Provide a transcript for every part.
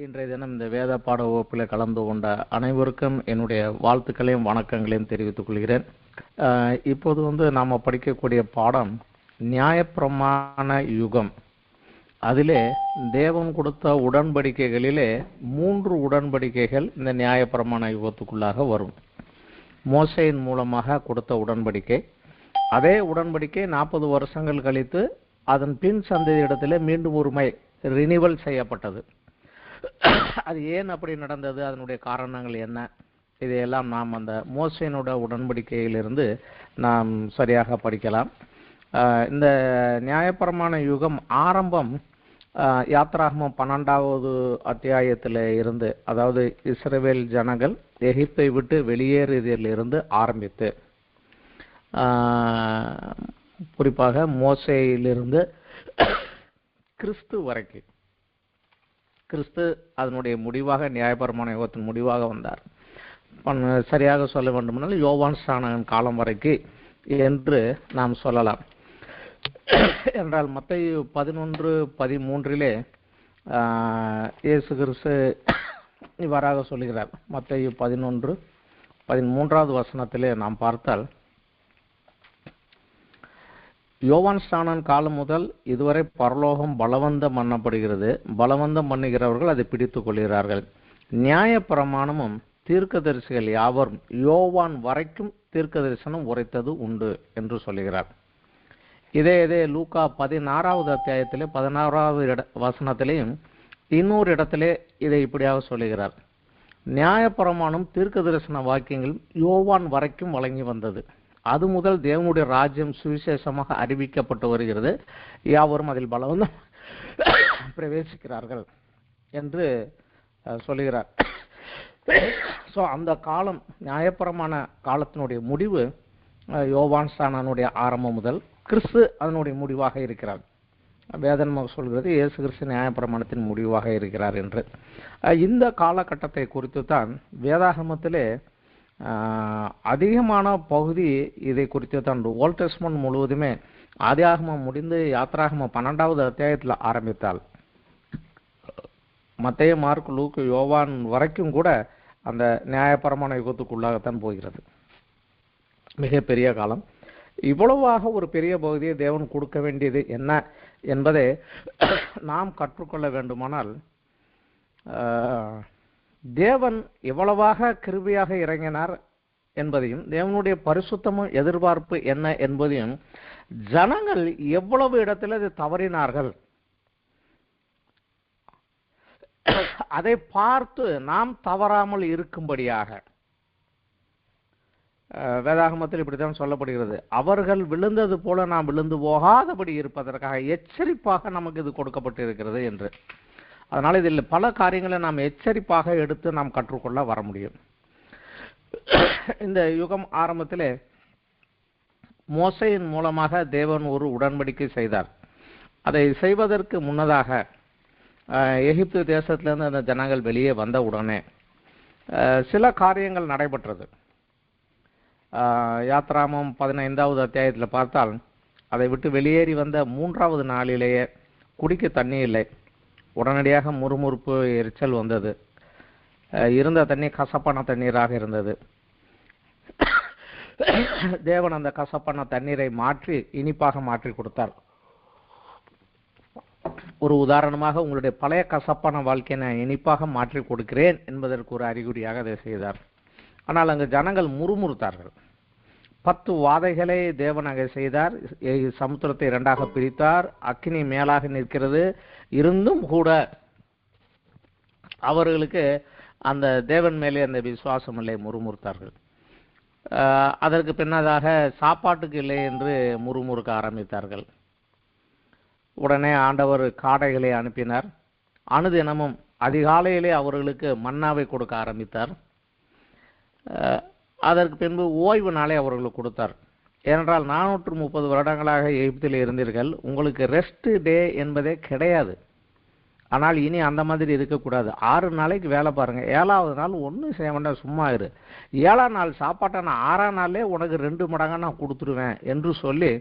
இன்றைய தினம் இந்த வேத பாட வகுப்பில் கலந்து கொண்ட அனைவருக்கும் என்னுடைய வாழ்த்துக்களையும் வணக்கங்களையும் தெரிவித்துக் கொள்கிறேன். இப்போது நாம் படிக்கக்கூடிய பாடம் நியாயப்பிரமாண யுகம். அதிலே தேவன் கொடுத்த உடன்படிக்கைகளிலே 3 உடன்படிக்கைகள் இந்த நியாயப்பிரமாண யுகத்துக்குள்ளாக வரும். மோசேயின் மூலமாக கொடுத்த உடன்படிக்கை, அதே உடன்படிக்கை 40 வருஷங்கள் கழித்து அதன் பின் சந்ததியிடத்திலே மீண்டும் ஒருமை ரினிவல் செய்யப்பட்டது. அது ஏன் அப்படி நடந்தது, அதனுடைய காரணங்கள் என்ன, இதையெல்லாம் நாம் அந்த மோசேயினோட உடன்படிக்கையிலிருந்து நாம் சரியாக படிக்கலாம். இந்த நியாயப்பிரமாண யுகம் ஆரம்பம் யாத்ராகமம் 12வது அத்தியாயத்தில் இருந்து, அதாவது இஸ்ரவேல் ஜனங்கள் எகிப்தை விட்டு வெளியேறியதிலிருந்து ஆரம்பித்து குறிப்பாக மோசேயிலிருந்து கிறிஸ்து வரைக்கும், கிறிஸ்து அதனுடைய முடிவாக நியாயப்பிரமாண யுகத்தின் முடிவாக வந்தார். சரியாக சொல்ல வேண்டுமென்றால் யோவான் ஸ்நானகன் காலம் வரைக்கும் என்று நாம் சொல்லலாம். என்றால் மத்தேயு 11:13 இயேசு கிறிஸ்து இவ்வாறாக சொல்கிறார். மத்தேயு 11:13 வசனத்திலே நாம் பார்த்தால், யோவான் ஸ்நானன் காலம் முதல் இதுவரை பரலோகம் பலவந்தம் பண்ணப்படுகிறது, பலவந்தம் பண்ணுகிறவர்கள் அதை பிடித்துக் கொள்கிறார்கள். நியாயப்பிரமாணமும் தீர்க்கதரிசிகள் யாவரும் யோவான் வரைக்கும் தீர்க்க தரிசனம் உரைத்தது உண்டு என்று சொல்லுகிறார். இதே லூக்கா 16வது அத்தியாயத்திலே 16வது வசனத்திலேயும் இன்னொரு இடத்திலே இதை இப்படியாக சொல்லுகிறார். நியாயப்பிரமாணம் தீர்க்க தரிசன வாக்கியங்கள் யோவான் வரைக்கும் வழங்கி வந்தது. அது முதல் தேவனுடைய ராஜ்யம் சுவிசேஷமாக அறிவிக்கப்பட்டு வருகிறது, யாவரும் அதில் பலவந்தம் பிரவேசிக்கிறார்கள் என்று சொல்லுகிறார். ஸோ அந்த காலம், நியாயப்பிரமாண காலத்தினுடைய முடிவு யோவான் ஸ்நானனுடைய ஆரம்பம் முதல் கிறிஸ்து அதனுடைய முடிவாக இருக்கிறார். வேதம் சொல்கிறது இயேசு கிறிஸ்து நியாயப்பிரமாணத்தின் முடிவாக இருக்கிறார் என்று. இந்த காலகட்டத்தை குறித்து தான் வேதாகமத்திலே அதிகமான பகுதி இதை குறித்து தான். ஓல்ட் டெஸ்டமென்ட் முழுவதுமே ஆதியாகமம் முடிந்து யாத்ராகமம் 12வது அத்தியாயத்தில் ஆரம்பித்தால் மத்தேயு, மார்க், லூக்கு, யோவான் வரைக்கும் கூட அந்த நியாயப்பிரமாண யுகத்துக்குள்ளாகத்தான் போகிறது. மிகப்பெரிய காலம். இவ்வளவாக ஒரு பெரிய பகுதியை தேவன் கொடுக்க வேண்டியது என்ன என்பதை நாம் கற்றுக்கொள்ள வேண்டுமானால், தேவன் எவ்வளவாக கிருபையாக இறங்கினார் என்பதையும், தேவனுடைய பரிசுத்தமும் எதிர்பார்ப்பு என்ன என்பதையும், ஜனங்கள் எவ்வளவு இடத்தில் அதை தவறினார்கள் அதை பார்த்து நாம் தவறாமல் இருக்கும்படியாக வேதாகமத்தில் இப்படித்தான் சொல்லப்படுகிறது. அவர்கள் விழுந்தது போல நாம் விழுந்து போகாதபடி இருப்பதற்காக எச்சரிப்பாக நமக்கு இது கொடுக்கப்பட்டு இருக்கிறது என்று. அதனால் இதில் பல காரியங்களை நாம் எச்சரிப்பாக எடுத்து நாம் கற்றுக்கொள்ள வர முடியும். இந்த யுகம் ஆரம்பத்திலே மோசேயின் மூலமாக தேவன் ஒரு உடன்படிக்கை செய்தார். அதை செய்வதற்கு முன்னதாக எகிப்து தேசத்திலிருந்து அந்த ஜனங்கள் வெளியே வந்த உடனே சில காரியங்கள் நடைபெற்றது. யாத்ராகமம் 15வது அத்தியாயத்தில் பார்த்தால், அதை விட்டு வெளியேறி வந்த 3வது நாளிலேயே குடிக்க தண்ணி இல்லை. உடனடியாக முறுமுறுப்பு, எரிச்சல் வந்தது. இருந்த தண்ணீர் கசப்பான தண்ணீராக இருந்தது. தேவன் அந்த கசப்பான தண்ணீரை மாற்றி இனிப்பாக மாற்றி கொடுத்தார். ஒரு உதாரணமாக, உங்களுடைய பழைய கசப்பான வாழ்க்கையை நான் இனிப்பாக மாற்றி கொடுக்கிறேன் என்பதற்கு ஒரு அறிகுறியாக அதை செய்தார். ஆனால் அங்கு ஜனங்கள் முறுமுறுத்தார்கள். 10 வாதைகளை தேவன் அங்கே செய்தார். சமுத்திரத்தை 2ஆக பிரித்தார். அக்கினி மேலாக நிற்கிறது. இருந்தும் கூட அவர்களுக்கு அந்த தேவன் மேலே அந்த விசுவாசம் இல்லை, முறுமுறுத்தார்கள். அதற்கு பின்னதாக சாப்பாட்டுக்கு இல்லை என்று முறுமுறுக்க ஆரம்பித்தார்கள். உடனே ஆண்டவர் காடைகளை அனுப்பினார். அனுதினமும் அதிகாலையிலே அவர்களுக்கு மன்னாவை கொடுக்க ஆரம்பித்தார். அதற்கு பின்பு ஓய்வு நாளை அவர்களுக்கு கொடுத்தார். ஏனென்றால் 430 வருடங்களாக எகிப்தில் இருந்தீர்கள், உங்களுக்கு ரெஸ்ட் டே என்பதே கிடையாது. ஆனால் இனி அந்த மாதிரி இருக்கக்கூடாது. 6 நாளைக்கு வேலை பாருங்க, 7வது நாள் ஒன்றும் செய்ய வேண்டாம், சும்மா இரு. 7ஆம் நாள் சாப்பாட்டை நான் 6ஆம் நாளே உனக்கு 2 மடங்காக நான் கொடுத்துருவேன் என்று சொல்லி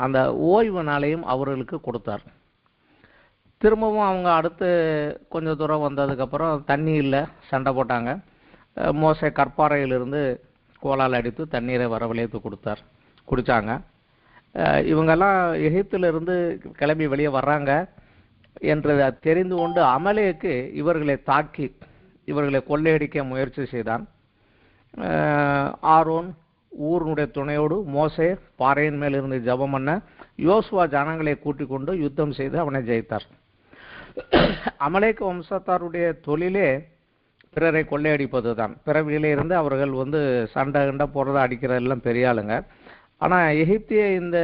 அந்த ஓய்வு நாளையும் அவர்களுக்கு கொடுத்தார். திரும்பவும் அவங்க அடுத்து கொஞ்சம் தூரம் வந்ததுக்கப்புறம் தண்ணி இல்லை, சண்டை போட்டாங்க. மோசே கற்பாறையிலிருந்து கோலால் அடித்து தண்ணீரை வரவழைத்து கொடுத்தார், குடித்தாங்க. இவங்கெல்லாம் எகிப்திலிருந்து கிளம்பி வெளியே வர்றாங்க என்று தெரிந்து கொண்டு அமலேக்கு இவர்களை தாக்கி இவர்களை கொள்ளையடிக்க முயற்சி செய்தான். ஆரோன் ஊருடைய துணையோடு மோசே பாறையின் மேல் இருந்து ஜெபம் பண்ண யோசுவா ஜனங்களை கூட்டிக் கொண்டு யுத்தம் செய்து அவனை ஜெயித்தார். அமலேக்கு வம்சத்தாருடைய தொழிலே பிறரை கொள்ளையடிப்பது தான். பிறவியிலே இருந்து அவர்கள் சண்டை கண்டை போடுறத அடிக்கிறதெல்லாம் பெரிய ஆளுங்க. ஆனால் எகிப்திய இந்த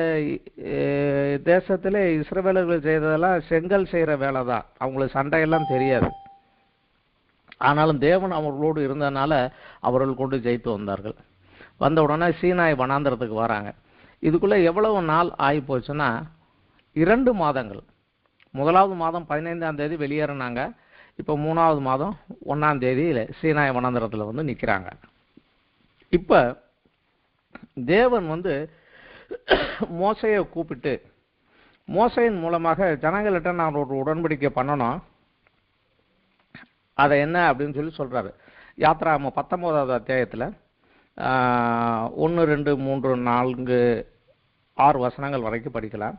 தேசத்தில் இஸ்ரவேலர்கள் செய்ததெல்லாம் செங்கல் செய்கிற வேலை தான். அவங்களுக்கு சண்டையெல்லாம் தெரியாது. ஆனாலும் தேவன் அவர்களோடு இருந்ததுனால அவர்கள் கொண்டு ஜெயித்து வந்தார்கள். வந்த உடனே சீனாய் வனாந்திரத்துக்கு வராங்க. இதுக்குள்ளே எவ்வளவு நாள் ஆகி போச்சுன்னா 2 மாதங்கள். முதலாவது மாதம் 15ஆம் தேதி வெளியேறினாங்க. இப்போ 3வது மாதம் 1ஆம் தேதியில் சீனாய் வனாந்திரத்தில் நிற்கிறாங்க. இப்போ தேவன் மோசையை கூப்பிட்டு மோசையின் மூலமாக ஜனங்கள்கிட்ட நான் ஒரு உடன்படிக்கை பண்ணணும், அதை என்ன அப்படின்னு சொல்லி சொல்கிறாரு. யாத்ராகமம் 19வது அத்தியாயத்தில் 1, 2, 3, 4, 6 வசனங்கள் வரைக்கும் படிக்கலாம்.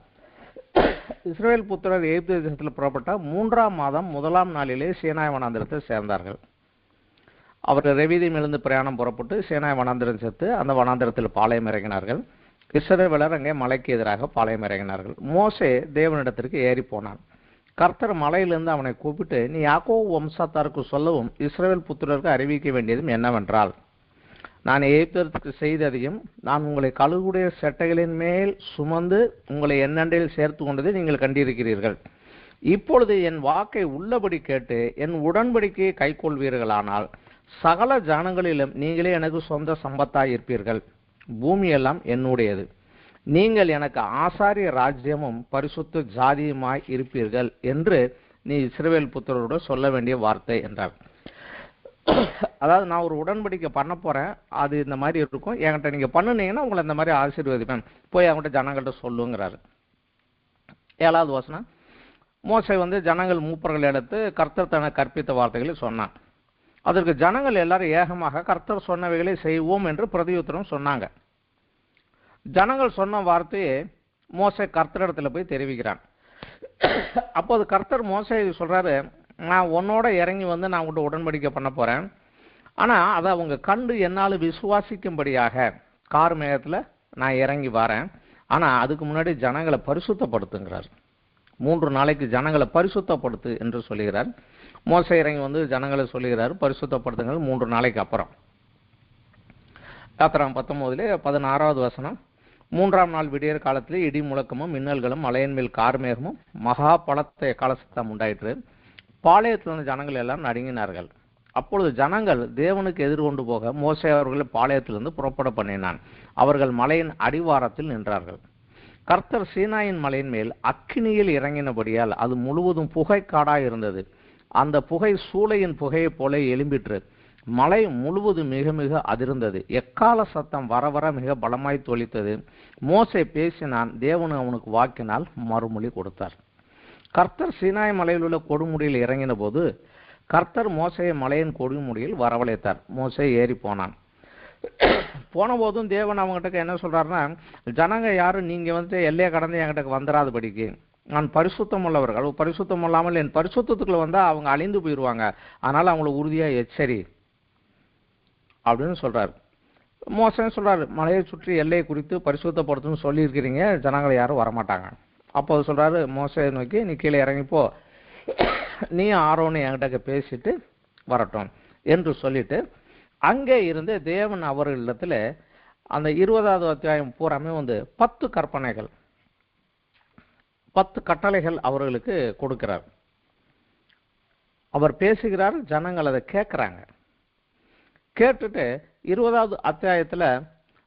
இஸ்ரவேல் புத்திரர் எகிப்து தேசத்தில் புறப்பட்ட 3ஆம் மாதம் 1ஆம் நாளிலே சீனாய் வனாந்திரத்தை சேர்ந்தார்கள். அவர்கள் ரெவிதீமிலிருந்து பிரயாணம் புறப்பட்டு சீனாய் வனாந்திரம் சேர்த்து அந்த வனாந்திரத்தில் பாளையம் இறங்கினார்கள். இஸ்ரவேலர் அங்கே மலைக்கு எதிராக பாளையம் இறங்கினார்கள். மோசே தேவனிடத்திற்கு ஏறி போனான். கர்த்தர் மலையிலிருந்து அவனை கூப்பிட்டு, நீ யாக்கோபு வம்சத்தாருக்கு சொல்லவும் இஸ்ரவேல் புத்திரருக்கு அறிவிக்க வேண்டியதும் என்னவென்றால், நான் எகிப்திற்கு செய்ததையும் நான் உங்களை கழுகுடைய செட்டைகளின் மேல் சுமந்து உங்களை என்னண்டையில் சேர்த்து கொண்டதை நீங்கள் கண்டிருக்கிறீர்கள். இப்பொழுது என் வாக்கை உள்ளபடி கேட்டு என் உடன்படிக்கையை கைக்கொள்வீர்களானால் சகல ஜனங்களிலும் நீங்களே எனக்கு சொந்த சம்பத்தாய் இருப்பீர்கள். பூமியெல்லாம் என்னுடையது. நீங்கள் எனக்கு ஆசாரிய ராஜ்யமும் பரிசுத்த ஜாதியுமாய் இருப்பீர்கள் என்று நீ இஸ்ரவேல் புத்திரரோடு சொல்ல வேண்டிய வார்த்தை என்றார். அதாவது நான் ஒரு உடன்படிக்கை பண்ண போறேன், அது இந்த மாதிரி இருக்கும், என்கிட்ட நீங்க பண்ணுனீங்கன்னா உங்களை இந்த மாதிரி ஆசீர்வதிப்பேன், போய் அவங்ககிட்ட ஜனங்கள்கிட்ட சொல்லுங்கிறாரு. 7வது வசனம், மோசே ஜனங்கள் மூப்பர்கள் எடுத்து கர்த்தர் தனக்கு கற்பித்த வார்த்தைகளை சொன்னான். அதற்கு ஜனங்கள் எல்லாரும் ஏகமாக கர்த்தர் சொன்னவைகளை செய்வோம் என்று பிரதியுத்தரம் சொன்னாங்க. ஜனங்கள் சொன்ன வார்த்தையை மோசே கர்த்தரிடத்துல போய் தெரிவிக்கிறான். அப்போது கர்த்தர் மோசே சொல்றாரு, நான் உன்னோட இறங்கி நான் உங்கள்கிட்ட உடன்படிக்கை பண்ண போறேன், ஆனா அதை அவங்க கண்டு என்னால் விசுவாசிக்கும்படியாக கார் மேகத்துல நான் இறங்கி வரேன், ஆனா அதுக்கு முன்னாடி ஜனங்களை பரிசுத்தப்படுத்துங்கிறார். 3 நாளைக்கு ஜனங்களை பரிசுத்தப்படுத்து என்று சொல்லுகிறார். மோசே இறங்கி ஜனங்களை சொல்லுகிறார், பரிசுத்தப்படுத்துங்கள் 3 நாளைக்கு அப்புறம். யாத்திராகமம் 19 16வது வசனம், 3ஆம் நாள் விடியற் காலத்திலே இடி முழக்கமும் மின்னல்களும் மலையின் மேல் கார்மேகமும் மகா பலத்த காலசத்தம் உண்டாயிற்று. பாளையத்தில் ஜனங்கள் எல்லாம் நடுங்கினார்கள். அப்பொழுது ஜனங்கள் தேவனுக்கு எதிர்கொண்டு போக மோசே அவர்களை பாளையத்திலிருந்து புறப்பட பண்ணினான். அவர்கள் மலையின் அடிவாரத்தில் நின்றார்கள். கர்த்தர் சீனாயின் மலையின் மேல் அக்கினியில் இறங்கினபடியால் அது முழுவதும் புகைக்காடாய் இருந்தது. அந்த புகை சூளையின் புகையைப் போல எழும்பிற்று. மலை முழுவதும் மிக மிக அதிர்ந்தது. எக்கால சத்தம் வர வர மிக பலமாய் தொளித்தது. மோசே பேசினான், தேவன் அவனுக்கு வாக்கினால் மறுமொழி கொடுத்தார். கர்த்தர் சீனாய் மலையில் உள்ள கொடுமுடியில் இறங்கின போது கர்த்தர் மோசையை மலையின் கொடுமுடியில் வரவழைத்தார். மோசே ஏறி போனான். போன போதும் தேவன் அவங்ககிட்ட என்ன சொல்றாருன்னா, ஜனங்க யாரும் நீங்க எல்லையை கடந்து என்கிட்ட வந்துடாதபடிக்கு நான் பரிசுத்தம் உள்ளவர்கள், பரிசுத்தம் இல்லாமல் என் பரிசுத்தத்துக்குள்ள வந்தா அவங்க அழிந்து போயிடுவாங்க, அதனால அவங்களை உறுதியா எச்சரி அப்படின்னு சொல்றாரு. மோசே சொல்றாரு, மலையை சுற்றி எல்லையை குறித்து பரிசுத்தப்படுத்துன்னு சொல்லி இருக்கிறீங்க, ஜனங்களை யாரும் வரமாட்டாங்க. அப்போ சொல்றாரு மோசே நோக்கி, நீ கீழே இறங்கிப்போ, நீ ஆரோன்னு என்கிட்ட பேசிட்டு வரட்டும் என்று சொல்லிட்டு அங்கே இருந்து தேவன் அவர்களிடத்துல அந்த 20வது அத்தியாயம் பூராமே 10 கற்பனைகள் 10 கட்டளைகள் அவர்களுக்கு கொடுக்கிறார். அவர் பேசுகிறார், ஜனங்கள் அதை கேட்கிறாங்க. கேட்டுட்டு 20வது அத்தியாயத்துல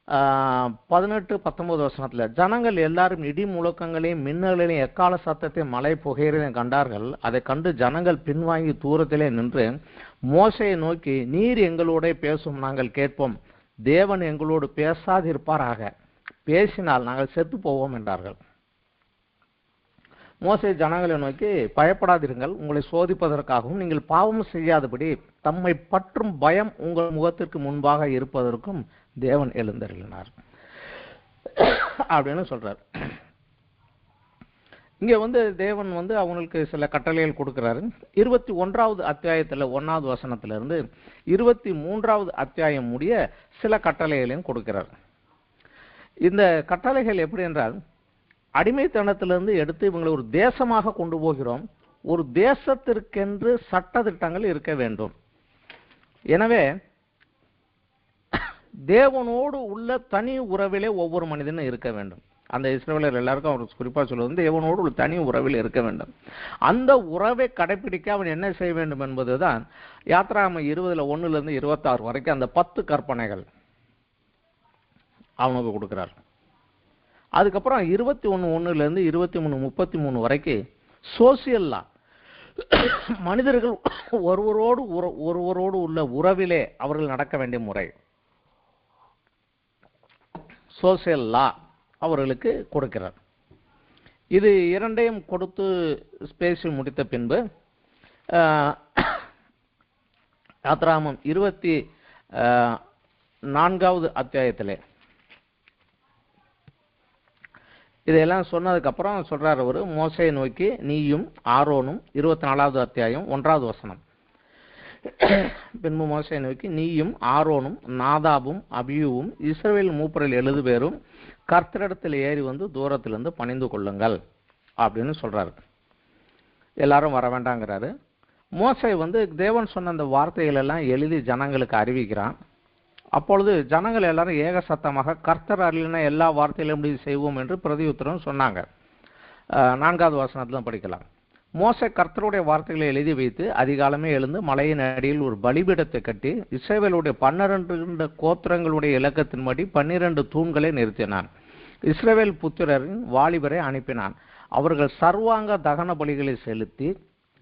18, 19 வசனத்துல ஜனங்கள் எல்லாரும் இடி முழக்கங்களையும் மின்னல்களையும் எக்கால சத்தத்தையும் மலை புகையிறையும் கண்டார்கள். அதை கண்டு ஜனங்கள் பின்வாங்கி தூரத்திலே நின்று மோசையை நோக்கி, நீர் எங்களோட பேசும், நாங்கள் கேட்போம், தேவன் எங்களோடு பேசாதிருப்பாராக, பேசினால் நாங்கள் செத்து போவோம் என்றார்கள். மோசே ஜனங்களை நோக்கி, பயப்படாதீர்கள், உங்களை சோதிப்பதற்காகவும் நீங்கள் பாவம் செய்யாதபடி தம்மை பற்றும் பயம் உங்கள் முகத்திற்கு முன்பாக இருப்பதற்கும் தேவன் எழுந்தருளினார் அப்படின்னு சொல்றார். இங்க தேவன் அவங்களுக்கு சில கட்டளைகள் கொடுக்கிறாரு. 21வது அத்தியாயத்துல 1வது வசனத்திலிருந்து 23வது அத்தியாயம் முடிய சில கட்டளைகளையும் கொடுக்கிறார். இந்த கட்டளைகள் எப்படி என்றால், அடிமைத்தனத்திலிருந்து எடுத்து இவங்களை ஒரு தேசமாக கொண்டு போகிறோம். ஒரு தேசத்திற்கென்று சட்ட திட்டங்கள் இருக்க வேண்டும். எனவே தேவனோடு உள்ள தனி உறவிலே ஒவ்வொரு மனிதனும் இருக்க வேண்டும். அந்த இஸ்ரவேலர் எல்லாருக்கும் அவர் குறிப்பா சொல்லுவது, தேவனோடு ஒரு தனி உறவில் இருக்க வேண்டும். அந்த உறவை கடைபிடிக்க அவன் என்ன செய்ய வேண்டும் என்பதுதான் யாத்ராகமம் 20:1 26 வரைக்கும் அந்த 10 கற்பனைகள் அவனுக்கு கொடுக்கிறார். அதுக்கப்புறம் 21:1 23:33 வரைக்கும் சோசியல் லா, மனிதர்கள் ஒருவரோடு உள்ள உறவிலே அவர்கள் நடக்க வேண்டிய முறை, சோசியல் லா அவர்களுக்கு கொடுக்கிறார். இது இரண்டையும் கொடுத்து பேசி முடித்த பின்பு யாத்ராகமம் 24வது அத்தியாயத்திலே இதெல்லாம் சொன்னதுக்கு அப்புறம் சொல்றார் அவரு, மோசேயை நோக்கி நீயும் ஆரோனும் 24வது அத்தியாயம் 1வது வசனம். பின்பு மோசேயை நோக்கி நீயும் ஆரோனும் நாதாபும் அபியூவும் இஸ்ரவேல் மூப்பரில் 70 பேரும் கர்த்தரிடத்தில் ஏறி தூரத்திலிருந்து பணிந்து கொள்ளுங்கள் அப்படின்னு சொல்றாரு. எல்லாரும் வர வேண்டாங்கிறாரு. மோசே தேவன் சொன்ன அந்த வார்த்தைகள் எல்லாம் எழுதி ஜனங்களுக்கு அறிவிக்கிறான். அப்பொழுது ஜனங்கள் எல்லாரும் ஏக சத்தமாக கர்த்தர் அருளின எல்லா வார்த்தைகளும் இப்படி செய்வோம் என்று பிரதியுத்தரம் சொன்னாங்க. 4வது வசனத்துல படிக்கலாம். மோசே கர்த்தருடைய வார்த்தைகளை எழுதி வைத்து அதிகாலமே எழுந்து மலையின் அடியில் ஒரு பலிபீடத்தை கட்டி இஸ்ரவேலுடைய 12 கோத்திரங்களுடைய இலக்கத்தின்படி 12 தூண்களை நிறுத்தினான். இஸ்ரவேல் புத்திரரின் வாலிபரை அனுப்பினான். அவர்கள் சர்வாங்க தகன பலிகளை செலுத்தி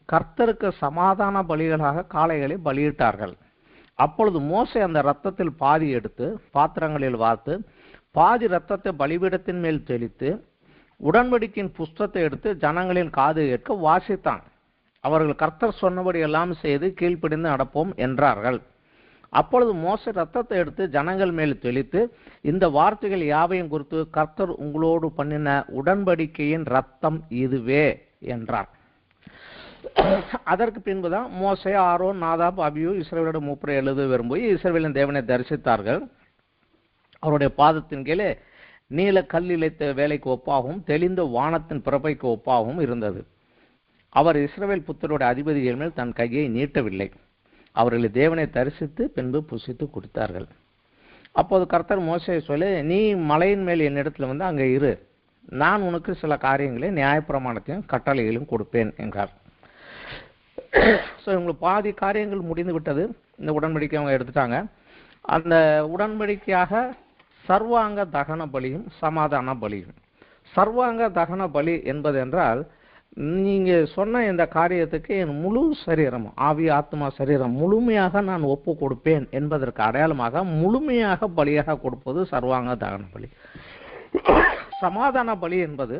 கர்த்தருக்கு சமாதான பலிகளாக காளைகளை பலியிட்டார்கள். அப்பொழுது மோசே அந்த இரத்தத்தில் பாதி எடுத்து பாத்திரங்களில் வார்த்து பாதி இரத்தத்தை பலிபீடத்தின் மேல் தெளித்து உடன்படிக்கையின் புஸ்தத்தை எடுத்து ஜனங்களின் காது கேட்க வாசித்தான். அவர்கள் கர்த்தர் சொன்னபடி எல்லாம் செய்து கீழ்ப்படிந்து நடப்போம் என்றார்கள். அப்பொழுது மோசே இரத்தத்தை எடுத்து ஜனங்கள் மேல் தெளித்து, இந்த வார்த்தைகள் யாவையும் குறித்து கர்த்தர் உங்களோடு பண்ணின உடன்படிக்கையின் இரத்தம் இதுவே என்றார். அதற்கு பின்புதான் மோசே ஆரோன் நாதாப் அபியூ இஸ்ரவேலோட மூப்பரை 70 பேரும் போய் இஸ்ரவேலின் தேவனை தரிசித்தார்கள். அவருடைய பாதத்தின் கீழே நீல கல் இழைத்த வேலைக்கு ஒப்பாகவும் தெளிந்த வானத்தின் பிறப்பைக்கு ஒப்பாகவும் இருந்தது. அவர் இஸ்ரவேல் புத்தருடைய அதிபதிகள் மேல் தன் கையை நீட்டவில்லை. அவர்களை தேவனை தரிசித்து பின்பு புசித்து குடித்தார்கள். அப்போது கர்த்தர் மோசேயை சொல்லி, நீ மலையின் மேல் என்னிடத்துல அங்கே இரு, நான் உனக்கு சில காரியங்களை நியாயப்பிரமாணத்தையும் கட்டளைகளையும் கொடுப்பேன் என்றார். ஸோ இவங்களுக்கு பாதி காரியங்கள் முடிந்து விட்டது. இந்த உடன்படிக்கை அவங்க எடுத்துட்டாங்க. அந்த உடன்படிக்கையாக சர்வாங்க தகன பலியும் சமாதான பலியும். சர்வாங்க தகன பலி என்பது என்றால், நீங்க சொன்ன இந்த காரியத்துக்கு என் முழு சரீரம், ஆவி ஆத்மா சரீரம் முழுமையாக நான் ஒப்பு கொடுப்பேன் என்பதற்கு அடையாளமாக முழுமையாக பலியாக கொடுப்பது சர்வாங்க தகன பலி. சமாதான பலி என்பது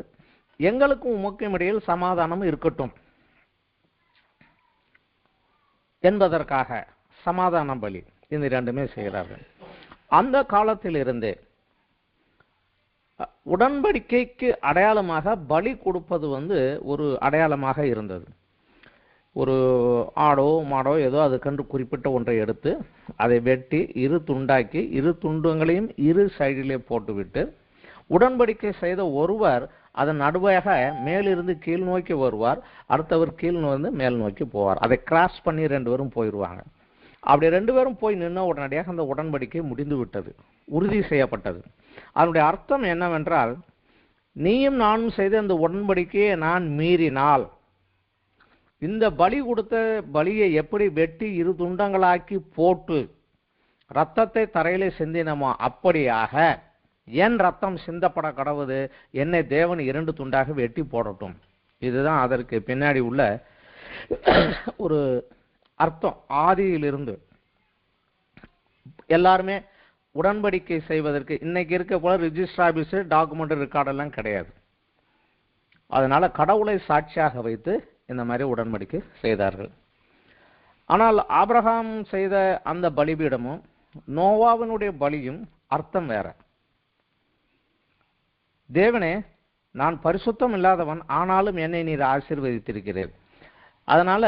எங்களுக்கும் உமக்கும் இடையில் சமாதானம் இருக்கட்டும் என்பதற்காக சமாதான பலி இந்த இரண்டுமே செய்கிறார்கள். அந்த காலத்தில் இருந்தே உடன்படிக்கைக்கு அடையாளமாக பலி கொடுப்பது ஒரு அடையாளமாக இருந்தது. ஒரு ஆடோ மாடோ ஏதோ அதுக்கென்று குறிப்பிட்ட ஒன்றை எடுத்து அதை வெட்டி இரு துண்டாக்கி இரு துண்டங்களையும் இரு சைடிலே போட்டுவிட்டு உடன்படிக்கை செய்த ஒருவர் அதன் நடுவாக மேலிருந்து கீழ் நோக்கி வருவார், அடுத்தவர் கீழ் மேல் நோக்கி போவார். அதை கிராஸ் பண்ணி 2 பேரும் போயிடுவாங்க. அப்படி 2 பேரும் போய் நின்ன உடனடியாக அந்த உடன்படிக்கை முடிந்து விட்டது, உறுதி செய்யப்பட்டது. அதனுடைய அர்த்தம் என்னவென்றால், நீயும் நானும் செய்த அந்த உடன்படிக்கையை நான் மீறினால், இந்த பலி கொடுத்த பலியை எப்படி வெட்டி இரு துண்டங்களாக்கி போட்டு ரத்தத்தை தரையிலே சிந்தினமோ அப்படியாக என் ரத்தம் சிந்தப்பட கடவுது, என்னை தேவன் 2 துண்டாக வெட்டி போடட்டும். இதுதான் அதற்கு பின்னாடி உள்ள ஒரு அர்த்தம். ஆதியிலிருந்து எல்லாருமே உடன்படிக்கை செய்வதற்கு இன்னைக்கு இருக்க போல ரிஜிஸ்டர் ஆபீஸ் டாக்குமெண்ட் ரெக்கார்டெல்லாம் கிடையாது. அதனால கடவுளை சாட்சியாக வைத்து இந்த மாதிரி உடன்படிக்கை செய்தார்கள். ஆனால் ஆபிரகாம் செய்த அந்த பலிபீடமும் நோவாவினுடைய பலியும் அர்த்தம் வேற. தேவனே, நான் பரிசுத்தம் இல்லாதவன், ஆனாலும் என்னை நீர் ஆசீர்வதித்திருக்கிறேன். அதனால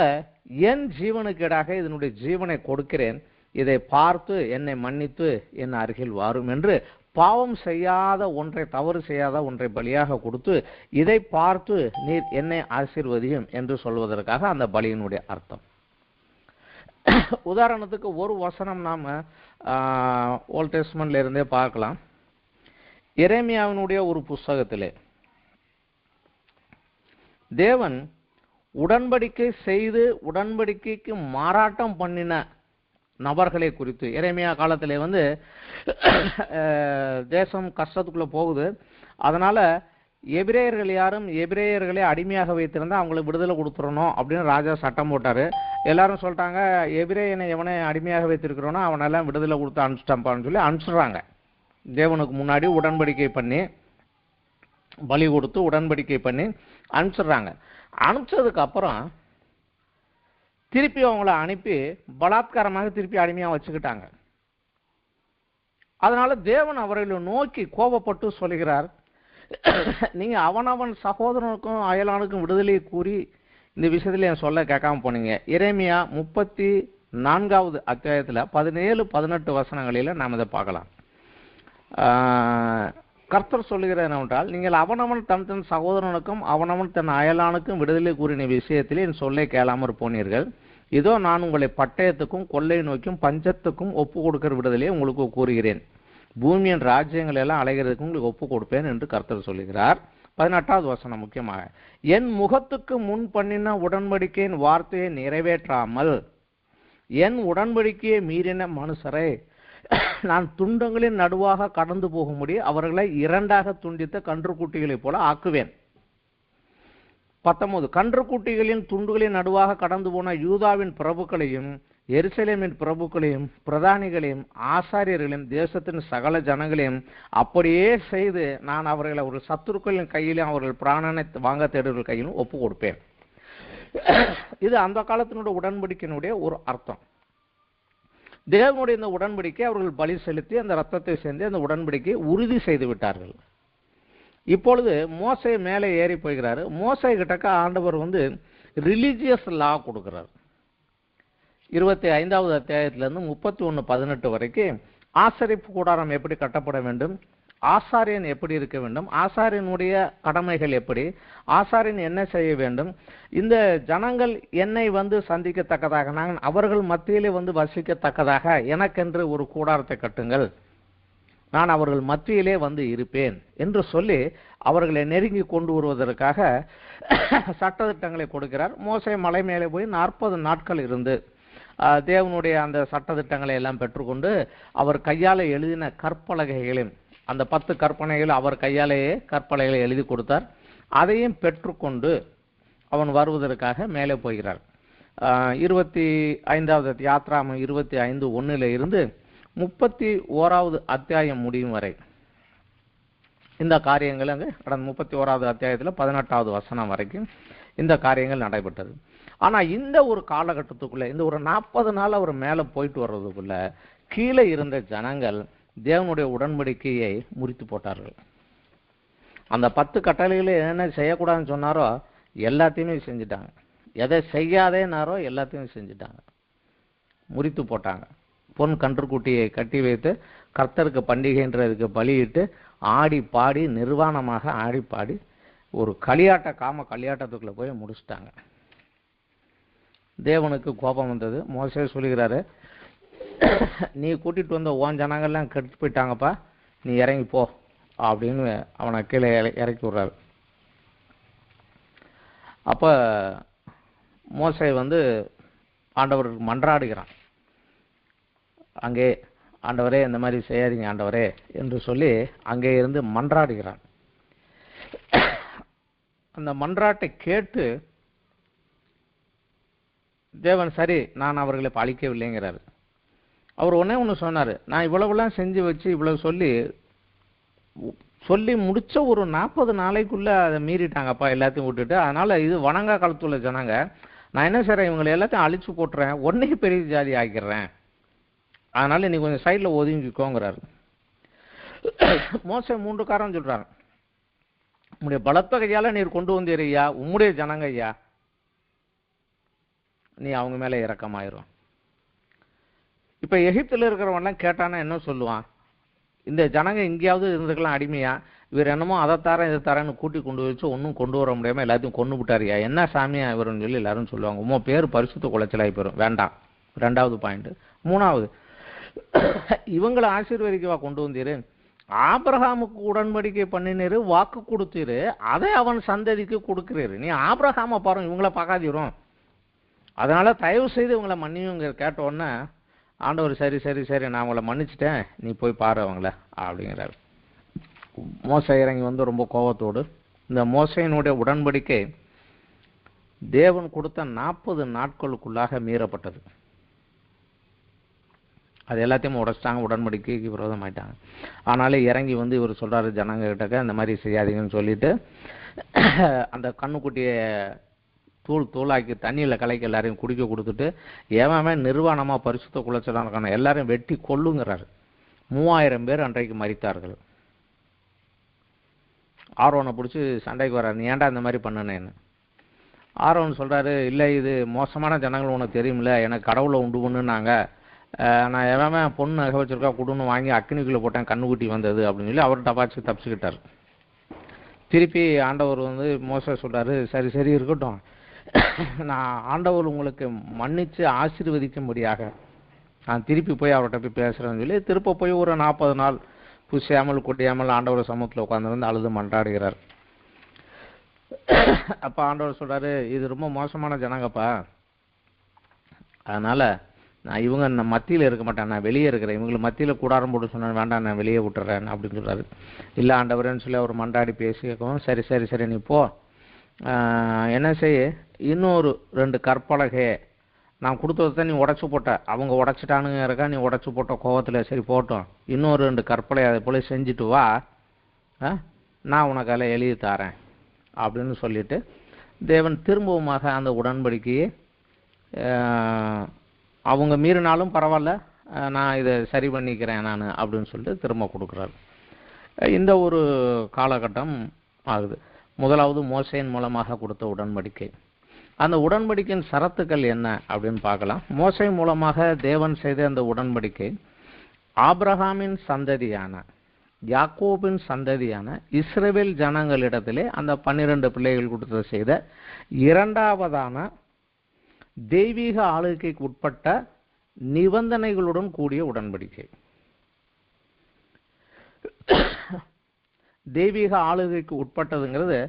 என் ஜீவனுக்கீடாக இதனுடைய ஜீவனை கொடுக்கிறேன். இதை பார்த்து என்னை மன்னித்து என் அருகில் வாரும் என்று பாவம் செய்யாத ஒன்றை, தவறு செய்யாத ஒன்றை பலியாக கொடுத்து இதை பார்த்து நீர் என்னை ஆசீர்வதியும் என்று சொல்வதற்காக அந்த பலியினுடைய அர்த்தம். உதாரணத்துக்கு ஒரு வசனம் நாம ஓல்ட் டெஸ்டமென்ட்ல இருந்தே பார்க்கலாம். எரேமியாவினுடைய ஒரு புஸ்தகத்திலே தேவன் உடன்படிக்கை செய்து உடன்படிக்கைக்கு மாறாட்டம் பண்ணின நபர்களை குறித்து, எரேமியா காலத்திலே தேசம் கஷ்டத்துக்குள்ள போகுது. அதனால எபிரேயர்கள் யாரும் எபிரேயர்களை அடிமையாக வைத்திருந்தா அவங்களுக்கு விடுதலை கொடுத்துடணும் அப்படின்னு ராஜா சட்டம் போட்டாரு. எல்லாரும் சொல்லிட்டாங்க, எபிரேயனை எவனை அடிமையாக வைத்திருக்கிறோனோ அவனெல்லாம் விடுதலை கொடுத்து அனுப்பிச்சிட்டான்னு சொல்லி அனுப்பிச்சிடுறாங்க. தேவனுக்கு முன்னாடி உடன்படிக்கை பண்ணி பலி கொடுத்து உடன்படிக்கை பண்ணி அனுப்பிச்சிடுறாங்க. அனுப்பிச்சதுக்கு அப்புறம் திருப்பி அவங்கள அனுப்பி பலாத்காரமாக திருப்பி அடிமையாக வச்சுக்கிட்டாங்க. அதனால தேவன் அவர்களை நோக்கி கோபப்பட்டு சொல்கிறார், நீங்க அவனவன் சகோதரனுக்கும் அயலானுக்கும் விடுதலை கூறி இந்த விஷயத்துல என் சொல்ல கேட்காம போனீங்க. எரேமியா 34வது அத்தியாயத்துல 17-18 வசனங்களில நாம் இதை பார்க்கலாம். கர்த்தர் சொல்லுகிறார் என்னவென்றால், நீங்கள் அவனவன் தன் தன் சகோதரனுக்கும் அவனவன் தன் அயலானுக்கும் விடுதலை கூறின விஷயத்திலே என் சொல்லை கேளாமற் போனீர்கள். இதோ நான் உங்களை பட்டயத்துக்கும் கொள்ளை நோக்கும் பஞ்சத்துக்கும் ஒப்பு கொடுக்கிற விடுதலையை உங்களுக்கு கூறுகிறேன். பூமியின் ராஜ்யங்கள் எல்லாம் அலைகிறதுக்கு உங்களுக்கு ஒப்பு கொடுப்பேன் என்று கர்த்தர் சொல்லுகிறார். 18வது வசனம் முக்கியமாக, என் முகத்துக்கு முன் பண்ணின உடன்படிக்கையின் வார்த்தையை நிறைவேற்றாமல் என் உடன்படிக்கையை மீறின மனுஷரை நான் துண்டங்களின் நடுவாக கடந்து போகும்படி அவர்களை இரண்டாக துண்டித்த கன்றுக்குட்டிகளைப் போல ஆக்குவேன். 19, கன்றுக்குட்டிகளின் துண்டுகளின் நடுவாக கடந்து போன யூதாவின் பிரபுக்களையும் எருசலேமின் பிரபுக்களையும் பிரதானிகளையும் ஆசாரியர்களையும் தேசத்தின் சகல ஜனங்களையும் அப்படியே செய்து நான் அவர்களை ஒரு சத்துருக்களின் கையிலும் அவர்கள் பிராணனை வாங்க தேடுகள் கையிலும் ஒப்பு கொடுப்பேன். இது அந்த காலத்தினுடைய உடன்படிக்கையினுடைய ஒரு அர்த்தம். தேவனுடைய இந்த உடன்படிக்கை அவர்கள் பலி செலுத்தி அந்த ரத்தத்தை சேர்ந்து அந்த உடன்படிக்கையை உறுதி செய்து விட்டார்கள். இப்பொழுது மோசே மேலே ஏறி போகிறாரு. மோசே கிட்டக்க ஆண்டவர் ரிலீஜியஸ் லா கொடுக்கிறார். 25வது அத்தியாயத்திலிருந்து 31-18 வரைக்கும் ஆசரிப்பு கூடாரம் எப்படி கட்டப்பட வேண்டும், ஆசாரியன் எப்படி இருக்க வேண்டும், ஆசாரியனுடைய கடமைகள் எப்படி, ஆசாரியன் என்ன செய்ய வேண்டும், இந்த ஜனங்கள் என்னை சந்திக்கத்தக்கதாக நான் அவர்கள் மத்தியிலே வசிக்கத்தக்கதாக எனக்கென்று ஒரு கூடாரத்தை கட்டுங்கள், நான் அவர்கள் மத்தியிலே இருப்பேன் என்று சொல்லி அவர்களை நெருங்கி கொண்டு வருவதற்காக சட்டதிட்டங்களை கொடுக்கிறார். மோசே மலை மேலே போய் 40 நாட்கள் இருந்து தேவனுடைய அந்த சட்டதிட்டங்களை எல்லாம் பெற்றுக்கொண்டு அவர் கையால் எழுதின கற்பலகைகளையும் அந்த 10 கற்பனைகள் அவர் கையாலேயே கற்பலகைகளை எழுதி கொடுத்தார். அதையும் பெற்றுக்கொண்டு அவன் வருவதற்காக மேலே போகிறார். 25வது யாத்ராமம் 25:1 இருந்து 31வது அத்தியாயம் முடியும் வரை இந்த காரியங்கள் அங்கே கடந்த 31வது அத்தியாயத்தில் 18வது வசனம் வரைக்கும் இந்த காரியங்கள் நடைபெற்றது. ஆனா இந்த ஒரு காலகட்டத்துக்குள்ள இந்த ஒரு 40 நாள் அவர் மேலே போயிட்டு வர்றதுக்குள்ள கீழே இருந்த ஜனங்கள் தேவனுடைய உடன்படிக்கையை முறித்து போட்டார்கள். அந்த 10 கட்டளைகளை என்ன செய்யக்கூடாதுன்னு சொன்னாரோ எல்லாத்தையுமே செஞ்சுட்டாங்க. எதை செய்யாதேனாரோ எல்லாத்தையும் செஞ்சுட்டாங்க, முறித்து போட்டாங்க. பொன் கன்றுக்குட்டியை கட்டி வைத்து கர்த்தருக்கு பண்டிகைன்றதுக்கு பலியிட்டு ஆடி பாடி நிர்வாணமாக ஆடி பாடி ஒரு காம களியாட்டத்துக்குள்ள போய் முடிச்சிட்டாங்க. தேவனுக்கு கோபம் வந்தது. மோசே சொல்லுகிறாரு, நீ கூட்டிட்டு வந்த ஓன் ஜனங்கள்லாம் கெட்டு போயிட்டாங்கப்பா, நீ இறங்கி போ அப்படின்னு அவனை கீழே இறக்கி விடுறாரு. அப்ப மோசே ஆண்டவருக்கு மன்றாடுகிறான். அங்கே ஆண்டவரே இந்த மாதிரி செய்யாதீங்க ஆண்டவரே என்று சொல்லி அங்கே இருந்து மன்றாடுகிறான். அந்த மன்றாட்டை கேட்டு தேவன் சரி நான் அவர்களை அழிக்கவில்லைங்கிறாரு. அவர் ஒன்னே ஒன்று சொன்னார், நான் இவ்வளவுலாம் செஞ்சு வச்சு இவ்வளவு சொல்லி சொல்லி முடிச்ச ஒரு 40 நாளைக்குள்ள அதை மீறிட்டாங்கப்பா, எல்லாத்தையும் விட்டுட்டு. அதனால இது வணங்கா காலத்துள்ள ஜனங்க, நான் என்ன செய்றேன், இவங்களை எல்லாத்தையும் அழிச்சு போட்டுறேன், உடனே பெரிய ஜாதி ஆக்கிடுறேன், அதனால நீ கொஞ்சம் சைடில் ஒதுங்கிக்கோங்கிறாரு. மோசே 3 காரணம் சொல்றாரு. உம்முடைய பலத்த கையால நீர் கொண்டு வந்தீர் ஐயா, உம்முடைய ஜனங்க ஐயா, நீ அவங்க மேல இரக்கமாயிரும். இப்ப எகிப்துல இருக்கிறவன்லாம் கேட்டானா என்ன சொல்லுவான், இந்த ஜனங்க எங்கேயாவது இருந்துக்கலாம் அடிமையா, இவர் என்னமோ அதை தரேன் இதை தரேன்னு கூட்டி கொண்டு வச்சு ஒன்றும் கொண்டு வர முடியாம எல்லாத்தையும் கொண்டு விட்டாரியா, என்ன சாமியா இவருன்னு சொல்லி எல்லாரும் சொல்லுவாங்க. உமா பேர் பரிசுத்த குலைச்சலாகி போயிடும், வேண்டாம். 2வது பாயிண்ட். 3வது, இவங்களை ஆசீர்வதிக்கவா கொண்டு வந்தீரு, ஆபிரகாமுக்கு உடன்படிக்கை பண்ணினீரு, வாக்கு கொடுத்தீரு, அதை அவன் சந்ததிக்கு கொடுக்கிறீரு, நீ ஆபிரகாம பாருங்க, இவங்கள பார்க்காதீரும், அதனால தயவு செய்து இவங்களை மன்னியுங்க. கேட்ட உடனே ஆண்டவர் சரி சரி சரி நான் உங்களை மன்னிச்சிட்டேன், நீ போய் பாரு அவங்கள அப்படிங்கிறார். மோசே இறங்கி வந்து ரொம்ப கோபத்தோடு, இந்த மோசையினுடைய உடன்படிக்கை தேவன் கொடுத்த 40 நாட்களுக்குள்ளாக மீறப்பட்டது. அது எல்லாத்தையும் உடைச்சிட்டாங்க, உடன்படிக்கைக்கு விரோதமாயிட்டாங்க. ஆனாலே இறங்கி வந்து இவர் சொல்றாரு ஜனங்க கிட்டக்க, இந்த மாதிரி செய்யாதீங்கன்னு சொல்லிட்டு அந்த கண்ணுக்குட்டியை தூளாக்கி தண்ணியில் கலைக்க எல்லாரையும் குடிக்க கொடுத்துட்டு, ஏவாமே நிர்வாணமாக பரிசுத்த குலைச்சலான இருக்கான எல்லாரையும் வெட்டி கொள்ளுங்கிறாரு. 3000 பேர் அன்றைக்கு மரித்தார்கள். ஆரோனை பிடிச்சி சண்டைக்கு வர்றாரு, நீ ஏன்டா இந்த மாதிரி பண்ணுனேன்னு. ஆரோன் சொல்றாரு, இல்லை இது மோசமான ஜனங்கள் உனக்கு தெரியுமில்ல, எனக்கு கடவுளை உண்டு பண்ணுனாங்க, நான் எவமே பொண்ணு நகை வச்சிருக்கா குடுன்னு வாங்கி அக்கினிக்குள்ளே போட்டேன், கண்ணுக்குட்டி வந்தது அப்படின்னு சொல்லி அவர் தப்பிச்சுக்கிட்டார். திருப்பி ஆண்டவர் வந்து மோசே சொல்றாரு, சரி சரி இருக்கட்டும், நான் ஆண்டவர் உங்களுக்கு மன்னிச்சு ஆசீர்வதிக்கும்படியாக நான் திருப்பி போய் அவர்கிட்ட போய் பேசுறேன்னு சொல்லி திருப்ப போய் ஒரு 40 நாள் புசியாமல் குடியாமல் ஆண்டவர் சமூகத்தில் உட்கார்ந்து அழுது மன்றாடுகிறார். அப்ப ஆண்டவர் சொல்றாரு, இது ரொம்ப மோசமான ஜனங்கப்பா, அதனால நான் இவங்க மத்தியில் இருக்க மாட்டேன், நான் வெளியே இருக்கிறேன், இவங்களுக்கு மத்தியில் கூடாரம் போட்டு சொன்னேன், வேண்டாம் நான் வெளியே விட்டுறேன் அப்படின்னு சொல்றாரு. இல்லை ஆண்டவரேன்னு சொல்லி அவர் மன்றாடி பேசி கேட்கவும், சரி சரி சரி நீ போ, என்ன செய்ய, இன்னொரு 2 கற்பலகை நான் கொடுத்ததை நீ உடச்சி போட்ட, அவங்க உடச்சிட்டானுங்க இருக்கா, நீ உடச்சி போட்ட கோவத்தில், சரி போட்டோம், இன்னொரு 2 கற்பலை அதை போல செஞ்சுட்டு வா, நான் உனக்கு அதில் எழுதி தாரேன் அப்படின்னு சொல்லிட்டு தேவன் திரும்பவுமாக அந்த உடன்படிக்கையை அவங்க மீறினாலும் பரவாயில்ல, நான் இதை சரி பண்ணிக்கிறேன் நான் அப்படின்னு சொல்லிட்டு திரும்ப கொடுக்குறாரு. இந்த ஒரு காலகட்டம் ஆகுது. முதலாவது மோசேயின் மூலமாக கொடுத்த உடன்படிக்கை. அந்த உடன்படிக்கையின் சரத்துக்கள் என்ன அப்படின்னு பார்க்கலாம். மோசே மூலமாக தேவன் செய்த அந்த உடன்படிக்கை ஆபிரகாமின் சந்ததியான, யாக்கோபின் சந்ததியான இஸ்ரவேல் ஜனங்களிடத்திலே அந்த 12 பிள்ளைகள் கொடுத்து செய்த 2வதான தெய்வீக ஆளுகைக்கு உட்பட்ட நிபந்தனைகளுடன் கூடிய உடன்படிக்கை. தெய்வீக ஆளுகைக்கு உட்பட்டதுங்கிறது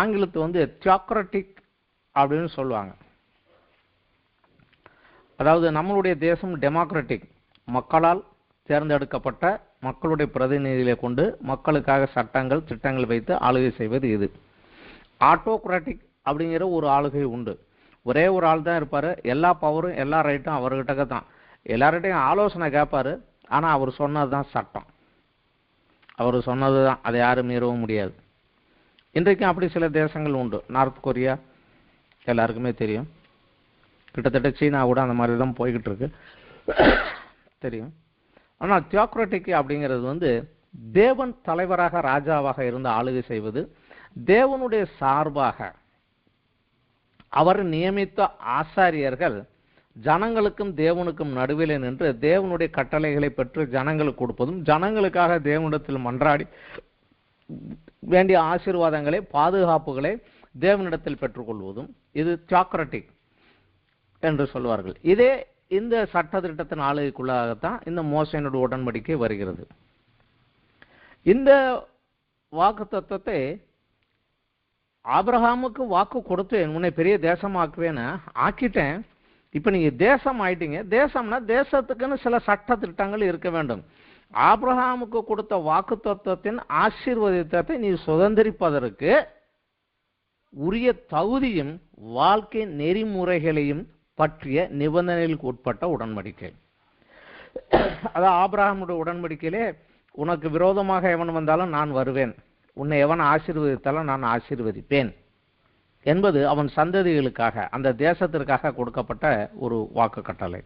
ஆங்கிலத்து வந்து தியோக்ரட்டிக் அப்படின்னு சொல்லுவாங்க. அதாவது நம்மளுடைய தேசம் டெமோக்ராட்டிக், மக்களால் தேர்ந்தெடுக்கப்பட்ட மக்களுடைய பிரதிநிதிகளை கொண்டு மக்களுக்காக சட்டங்கள் திட்டங்கள் வைத்து ஆளுகை செய்வது இது. ஆட்டோக்ராட்டிக் அப்படிங்கிற ஒரு ஆளுகை உண்டு, ஒரே ஒரு ஆள் தான் இருப்பார், எல்லா பவரும் எல்லா ரைட்டும் அவர்கிட்ட தான், எல்லார்கிட்டையும் ஆலோசனை கேட்பாரு, ஆனால் அவர் சொன்னது தான் சட்டம், அவர் சொன்னது தான், அதை யாரும் மீறவும் முடியாது. இன்றைக்கும் அப்படி சில தேசங்கள் உண்டு. நார்த் கொரியா எல்லாருக்குமே தெரியும், கிட்டத்தட்ட சீனா கூட அந்த மாதிரி தான் போய்கிட்டு இருக்கு தெரியும். ஆனால் தியோக்ரட்டிக் அப்படிங்கிறது வந்து தேவன் தலைவராக ராஜாவாக இருந்து ஆளுகை செய்வது, தேவனுடைய சார்பாக அவர் நியமித்த ஆசாரியர்கள் ஜனங்களுக்கும் தேவனுக்கும் நடுவில் நின்று தேவனுடைய கட்டளைகளை பெற்று ஜனங்களுக்கு கொடுப்பதும், ஜனங்களுக்காக தேவனிடத்தில் மன்றாடி வேண்டிய ஆசீர்வாதங்களை பாதுகாப்புகளை தேவனிடத்தில் பெற்றுக்கொள்வதும் இது தியோக்ரட்டிக் என்று சொல்வார்கள். இதே இந்த சட்ட திட்டத்தின் ஆளுகைக்குள்ளாகத்தான் இந்த மோசேயினுடைய உடன்படிக்கை வருகிறது. இந்த வாக்கு தத்துவத்தை ஆபிரகாமுக்கு வாக்கு கொடுத்தேன், உன்னை பெரிய தேசமாக்குவேன்னு ஆக்கிட்டேன், இப்ப நீங்க தேசம் ஆயிட்டீங்க. தேசம்னா தேசத்துக்குன்னு சில சட்ட திட்டங்கள் இருக்க வேண்டும். ஆபிரகாமுக்கு கொடுத்த வாக்கு தத்துவத்தின் ஆசீர்வாதத்தை நீ சுதந்திரிப்பதற்கு உரிய தகுதியும் வாழ்க்கை நெறிமுறைகளையும் பற்றிய நிபந்தனைகளுக்கு உட்பட்ட உடன்படிக்கை. அதாவது ஆபிரகாமுடைய உடன்படிக்கையிலே உனக்கு விரோதமாக எவன் வந்தாலும் நான் வருவேன், உன்னை எவன் ஆசீர்வதித்தாலும் நான் ஆசீர்வதிப்பேன் என்பது அவன் சந்ததிகளுக்காக, அந்த தேசத்திற்காக கொடுக்கப்பட்ட ஒரு வாக்கு கட்டளை.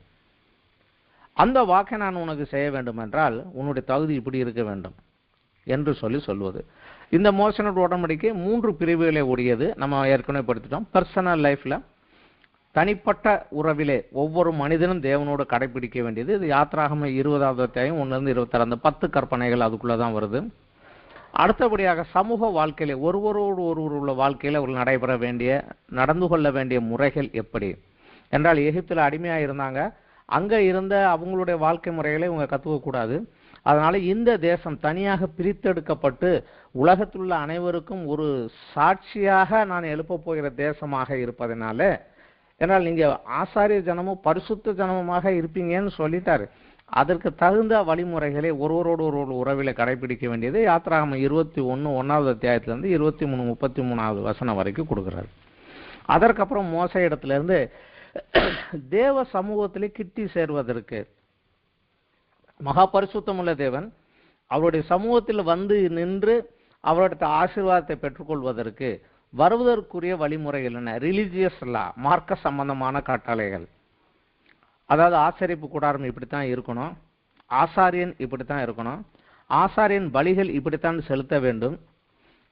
அந்த வாக்கை நான் உனக்கு செய்ய வேண்டும் என்றால் உன்னுடைய தகுதி இப்படி இருக்க வேண்டும் என்று சொல்லுவது. இந்த மோசனோட உடன்படிக்கை 3 பிரிவுகளை உடையது. நம்ம ஏற்கனவே படித்துட்டோம். பர்சனல் லைஃப்ல, தனிப்பட்ட உறவிலே ஒவ்வொரு மனிதனும் தேவனோடு கடைபிடிக்க வேண்டியது. இது யாத்திராகம 20வது அத்தியாயம் 1-26 அந்த 10 கற்பனைகள் அதுக்குள்ளதான் வருது. அடுத்தபடியாக சமூக வாழ்க்கையில ஒருவரோடு ஒருவர் உள்ள வாழ்க்கையில அவர்கள் நடைபெற வேண்டிய, நடந்து கொள்ள வேண்டிய முறைகள் எப்படி என்றால், எகிப்தில் அடிமையா இருந்தாங்க. அங்க இருந்த அவங்களுடைய வாழ்க்கை முறைகளை இவங்க கத்துக்க கூடாது. அதனால இந்த தேசம் தனியாக பிரித்தெடுக்கப்பட்டு உலகத்தில் உள்ள அனைவருக்கும் ஒரு சாட்சியாக நான் எழுப்ப போகிற தேசமாக இருப்பதனால, ஏன்னால் நீங்க ஆசாரிய ஜனமும் பரிசுத்த ஜனமுமாக இருப்பீங்கன்னு சொல்லிட்டாரு. அதற்கு தகுந்த வழிமுறைகளை ஒருவரோடு ஒரு உறவில கடைபிடிக்க வேண்டியது யாத்திராகமம் 21 அத்தியாயத்திலிருந்து 23-33 வசனம் வரைக்கும் கொடுக்கிறார். அதற்கப்புறம் மோசே இடத்துல இருந்து தேவ சமூகத்திலே கிட்டி சேர்வதற்கு, மகா பரிசுத்தமுள்ள தேவன் அவருடைய சமூகத்தில் வந்து நின்று அவருடைய ஆசீர்வாதத்தை பெற்றுக்கொள்வதற்கு வருவதற்குரிய வழிமுறைகள் என்ன? ரிலிஜியஸ் லா, மார்க்க சம்பந்தமான கட்டளைகள். அதாவது ஆசரிப்பு கூடாரம் இப்படித்தான் இருக்கணும், ஆசாரியன் இப்படித்தான் இருக்கணும், ஆசாரியன் பலிகள் இப்படித்தான் செலுத்த வேண்டும்,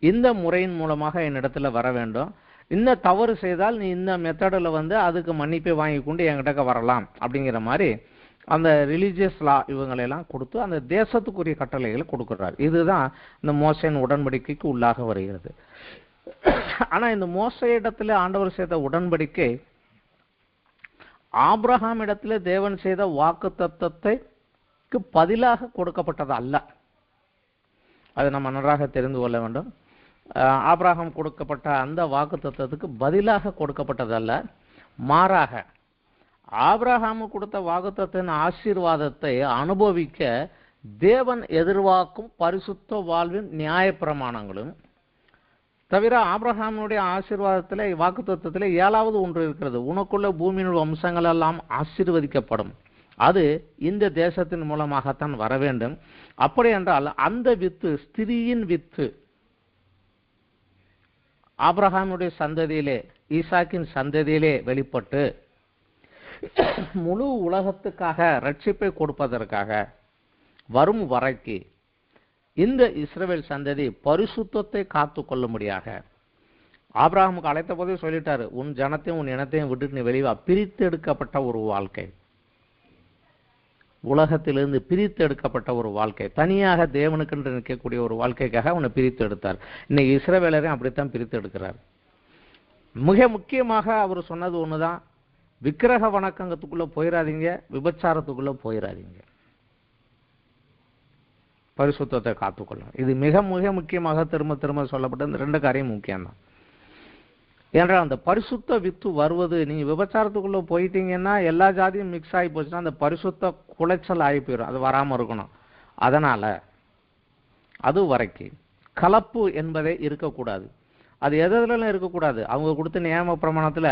இந்த முறையின் மூலமாக என்னிடத்துல வர வேண்டும், இந்த தவறு செய்தால் நீ இந்த மெத்தடில் வந்து அதுக்கு மன்னிப்பை வாங்கி கொண்டு என்கிட்ட வரலாம் அப்படிங்கிற மாதிரி அந்த ரிலீஜியஸ் லா இவங்களெல்லாம் கொடுத்து அந்த தேசத்துக்குரிய கட்டளைகளை கொடுக்குறாரு. இதுதான் இந்த மோசேயின் உடன்படிக்கைக்கு உள்ளாக வருகிறது. ஆனா இந்த மோசே இடத்துல ஆண்டவர் செய்த உடன்படிக்கை ஆபிரகாம் இடத்துல தேவன் செய்த வாக்கு தத்தத்துக்கு பதிலாக கொடுக்கப்பட்டது அல்ல. அதை நம்ம நன்றாக தெரிந்து கொள்ள வேண்டும். ஆபிரகாம் கொடுக்கப்பட்ட அந்த வாக்கு தத்தத்துக்கு பதிலாக கொடுக்கப்பட்டதல்ல, மாறாக ஆபிரகாமு கொடுத்த வாக்குத்தத்தின் ஆசீர்வாதத்தை அனுபவிக்க தேவன் எதிர்பார்க்கும் பரிசுத்த வாழ்வின் நியாய பிரமாணங்களும் தவிர, ஆபிரகாமுடைய ஆசீர்வாதத்தில் வாக்குத்தத்தத்தில் 7வது ஒன்று இருக்கிறது. உனக்குள்ள பூமியின் வம்சங்கள் எல்லாம் ஆசீர்வதிக்கப்படும், அது இந்த தேசத்தின் மூலமாகத்தான் வர வேண்டும். அப்படி என்றால் அந்த வித்து, ஸ்திரீயின் வித்து, ஆபிரகாமுடைய சந்ததியிலே, ஈசாக்கின் சந்ததியிலே வெளிப்பட்டு முழு உலகத்துக்காக ரட்சிப்பை கொடுப்பதற்காக வரும் வரைக்கு இந்த இஸ்ரவேல் சந்ததி பரிசுத்தத்தை காத்து கொள்ளும்படியாக ஆபிரகாமுக்கு அழைத்த போதே சொல்லிட்டாரு, உன் ஜனத்தையும் உன் இனத்தையும் விட்டுட்டு நீ வெளிவா. பிரித்து எடுக்கப்பட்ட ஒரு வாழ்க்கை, உலகத்திலிருந்து பிரித்து எடுக்கப்பட்ட ஒரு வாழ்க்கை, தனியாக தேவனுக்கென்று நிற்கக்கூடிய ஒரு வாழ்க்கைக்காக அவனை பிரித்து எடுத்தார். இன்னைக்கு இஸ்ரவேலரையும் அப்படித்தான் பிரித்து எடுக்கிறார். மிக முக்கியமாக அவர் சொன்னது ஒண்ணுதான், விக்கிரக வணக்கத்துக்குள்ள போயிடாதீங்க, விபச்சாரத்துக்குள்ள போயிடாதீங்க, பரிசுத்தத்தை காத்துக்கொள்ளணும். இது மிக மிக முக்கியமாக திரும்ப திரும்ப சொல்லப்பட்ட இந்த 2 காரியம் முக்கியம்தான். ஏன்றால் அந்த பரிசுத்த வித்து வருவது, நீங்க விபச்சாரத்துக்குள்ள போயிட்டீங்கன்னா எல்லா ஜாதியும் மிக்ஸ் ஆகி போச்சுன்னா அந்த பரிசுத்த குலைச்சல் ஆகி போயிடும். அது வராம இருக்கணும். அதனால அது வரைக்கும் கலப்பு என்பதே இருக்கக்கூடாது. அது எதெல்லாம் இருக்கக்கூடாது. அவங்க கொடுத்த நியம பிரமாணத்துல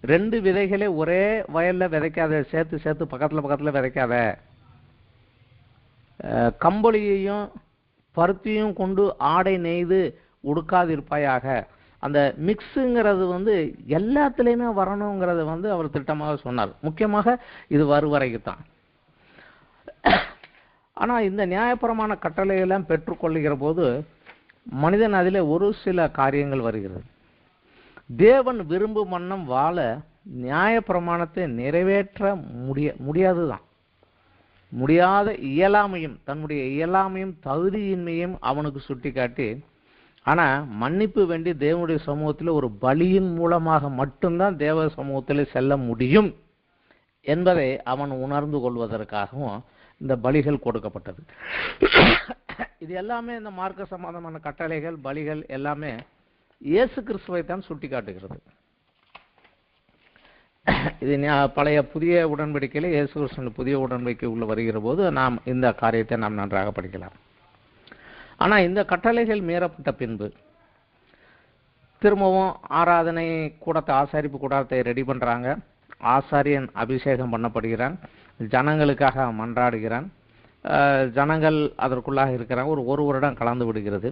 2 விதைகளே ஒரே வயல்ல விதைக்காத, சேர்த்து சேர்த்து பக்கத்துல விதைக்காத, கம்பளியையும் பருத்தியும் கொண்டு ஆடை நெய்து உடுக்காது இருப்பாயாக. அந்த மிக்ஸுங்கிறது வந்து எல்லாத்துலேயுமே வரணுங்கிறத வந்து அவர் திட்டமாக சொன்னார். முக்கியமாக இது வருவரைக்குத்தான். ஆனா இந்த நியாயபரமான கட்டளையெல்லாம் பெற்றுக்கொள்ளுகிற போது மனிதன் அதிலே ஒரு சில காரியங்கள் வருகிறது. தேவன் விரும்பும் வண்ணம் வாழ நியாய பிரமாணத்தை நிறைவேற்ற முடியாதுதான். முடியாத இயலாமையும், தன்னுடைய இயலாமையும் தகுதியின்மையும் அவனுக்கு சுட்டி காட்டி, ஆனா மன்னிப்பு வேண்டி தேவனுடைய சமூகத்தில் ஒரு பலியின் மூலமாக மட்டும்தான் தேவ சமூகத்தில் செல்ல முடியும் என்பதை அவன் உணர்ந்து கொள்வதற்காகவும் இந்த பலிகள் கொடுக்கப்பட்டது. இது எல்லாமே இந்த மார்க்க சம்பந்தமான கட்டளைகள், பலிகள் எல்லாமே இயேசு கிறிஸ்துவை தான் சுட்டி காட்டுகிறது. இது பழைய புதிய உடன்படிக்கையில இயேசு கிறிஸ்துவின் புதிய உடன்படிக்கை உள்ள வருகிற போது நாம் இந்த காரியத்தை நாம் நன்றாக படிக்கலாம். ஆனா இந்த கட்டளைகள் மீறப்பட்ட பின்பு திரும்பவும் ஆராதனை கூடத்தை, ஆசாரிப்பு கூடத்தை ரெடி பண்றாங்க. ஆசாரியன் அபிஷேகம் பண்ணப்படுகிறான், ஜனங்களுக்காக மன்றாடுகிறான். ஜனங்கள் அதற்குள்ளாக இருக்கிறாங்க. ஒரு வருடம் கலந்து விடுகிறது.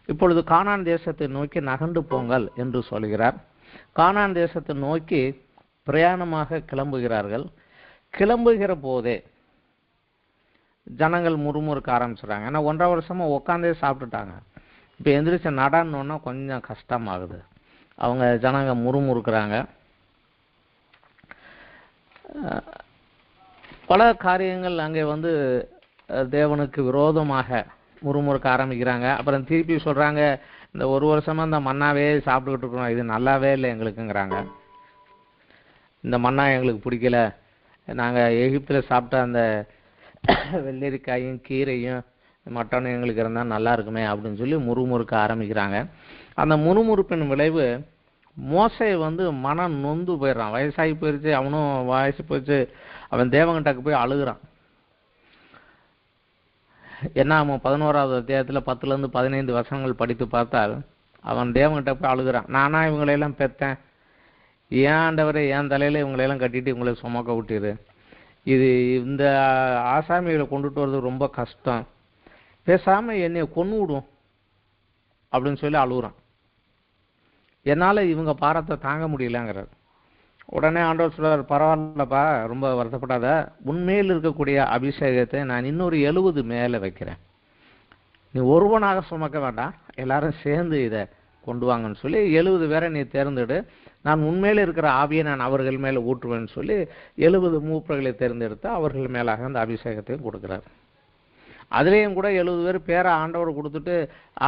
இப்பொழுது கானான் தேசத்தை நோக்கி நகர்ந்து போங்கள் என்று சொல்கிறார். கானான் தேசத்தை நோக்கி பிரயாணமாக கிளம்புகிறார்கள். கிளம்புகிற போதே ஜனங்கள் முறுமுறுக்க ஆரம்பிச்சுறாங்க. ஏன்னா 1.5 வருஷமா உட்காந்தே சாப்பிட்டுட்டாங்க. இப்போ எந்திரிச்சு நடனோன்னா கொஞ்சம் கஷ்டமாகுது. அவங்க ஜனங்க முறுமுறுக்கிறாங்க. பல காரியங்கள் அங்கே தேவனுக்கு விரோதமாக முறுமுறுக்க ஆரம்பிக்கிறாங்க. அப்புறம் திருப்பி சொல்றாங்க, இந்த 1 வருஷமா இந்த மன்னாவே சாப்பிட்டுக்கிட்டு இருக்கிறோம், இது நல்லாவே இல்லை எங்களுக்குங்கிறாங்க. இந்த மன்னா எங்களுக்கு பிடிக்கல, நாங்கள் எகிப்தில் சாப்பிட்ட அந்த வெள்ளரிக்காயும் கீரையும் மட்டனும் எங்களுக்கு இருந்தால் நல்லா இருக்குமே அப்படின்னு சொல்லி முறுமுறுக்க ஆரம்பிக்கிறாங்க. அந்த முறுமுறுப்பின் விளைவு மோசே மனம் நொந்து போயிடுறான். வயசாகி போயிடுச்சு, அவனும் வயசு போயிடுச்சு. அவன் தேவன்கிட்டக்கு போய் அழுகிறான். என்ன அவன் 11வது அத்தியாயத்தில் 10லேருந்து 15 வசனங்கள் படித்து பார்த்தால் அவன் தேவன்கிட்ட போய் அழுகிறான். நானா இவங்களையெல்லாம் பெற்றேன், ஏன் ஆண்டவரை என் தலையில் இவங்களையெல்லாம் கட்டிட்டு இவங்களை சுமக்க விட்டுரு, இந்த ஆசாமிகளை கொண்டுட்டு வர்றது ரொம்ப கஷ்டம், பேசாமல் என்னை கொன்று விடும் அப்படின்னு சொல்லி அழுகுறான். என்னால் இவங்க பாரத்தை தாங்க முடியலங்கிறார். உடனே ஆண்டவர் சொல்றார், பரவாயில்லப்பா, ரொம்ப வருத்தப்படாத, உண்மையில் இருக்கக்கூடிய அபிஷேகத்தை நான் இன்னொரு 70 மேலே வைக்கிறேன், நீ ஒருவனாக சுமக்க வேண்டாம், எல்லாரும் சேர்ந்து இதை கொண்டு வாங்கன்னு சொல்லி 70 பேரை நீ தேர்ந்தெடு, நான் உண்மையில இருக்கிற ஆவியை நான் அவர்கள் மேலே ஊற்றுவேன்னு சொல்லி 70 மூப்பர்களை தேர்ந்தெடுத்து அவர்கள் மேலாக அந்த அபிஷேகத்தையும் கொடுக்குறார். அதுலேயும் கூட 70 பேர் பேரை ஆண்டவர் கொடுத்துட்டு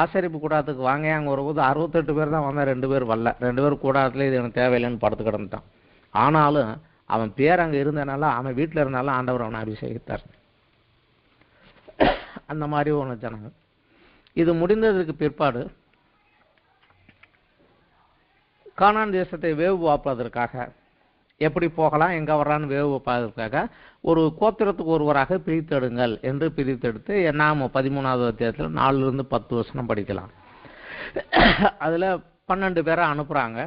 ஆசரிப்பு கூடாரத்துக்கு வாங்க அங்கே வரும்போது 68 பேர் தான் வந்தால், 2 பேர் வரல. 2 பேர் கூடாரத்துல இது எனக்கு தேவையில்லைன்னு படுத்து கிடந்துட்டான். ஆனாலும் அவன் பேர் அங்கே இருந்தனால, அவன் வீட்டில் இருந்தாலும் ஆண்டவர் அவனை அபிஷேகித்தார். அந்த மாதிரி ஒன்று ஜனங்க. இது முடிந்ததுக்கு பிற்பாடு கானான் தேசத்தை வேவு பார்ப்பதற்காக, எப்படி போகலாம் எங்கே வர்றான்னு வேவு பார்ப்பதற்காக ஒரு கோத்திரத்துக்கு ஒருவராக பிரித்தெடுங்கள் என்று பிரித்தெடுத்து நாம் 13வது அத்தியாயத்தில் 4லிருந்து 10 வசனம் படிக்கலாம். அதில் 12 பேரை அனுப்புகிறாங்க.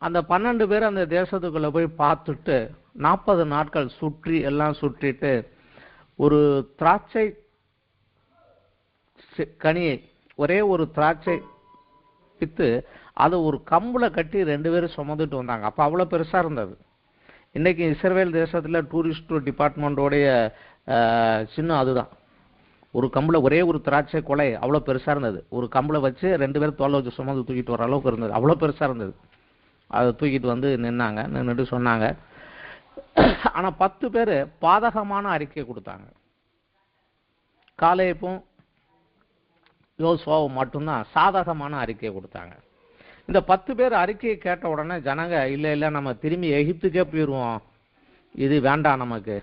அந்த 12 பேர் அந்த தேசத்துக்குள்ளே போய் பார்த்துட்டு 40 நாட்கள் எல்லாம் சுற்றிட்டு ஒரு திராட்சை கனியை, ஒரே ஒரு திராட்சை பித்து அதை ஒரு கம்புல கட்டி 2 பேரும் சுமந்துட்டு வந்தாங்க. அப்போ அவ்வளோ பெருசாக இருந்தது. இன்றைக்கி இஸ்ரவேல் தேசத்தில் டூரிஸ்ட் டிபார்ட்மெண்ட்டோடைய சின்னம் அதுதான். ஒரு கம்பில் ஒரே ஒரு திராட்சை கொலை அவ்வளோ பெருசாக இருந்தது. ஒரு கம்பில் வச்சு 2 பேரும் தோலை வச்சு சுமந்து தூக்கிட்டு வர அளவுக்கு இருந்தது. அவ்வளோ பெருசாக இருந்தது. அதை தூக்கிட்டு நின்றுட்டு சொன்னாங்க. ஆனால் 10 பேர் பாதகமான அறிக்கை கொடுத்தாங்க. காலேபும் யோசுவாவும் மட்டும்தான் சாதகமான அறிக்கையை கொடுத்தாங்க. இந்த 10 பேர் அறிக்கையை கேட்ட உடனே ஜனங்க, இல்லை நம்ம திரும்பி எகிப்துக்கே போயிடுவோம், இது வேண்டாம் நமக்கு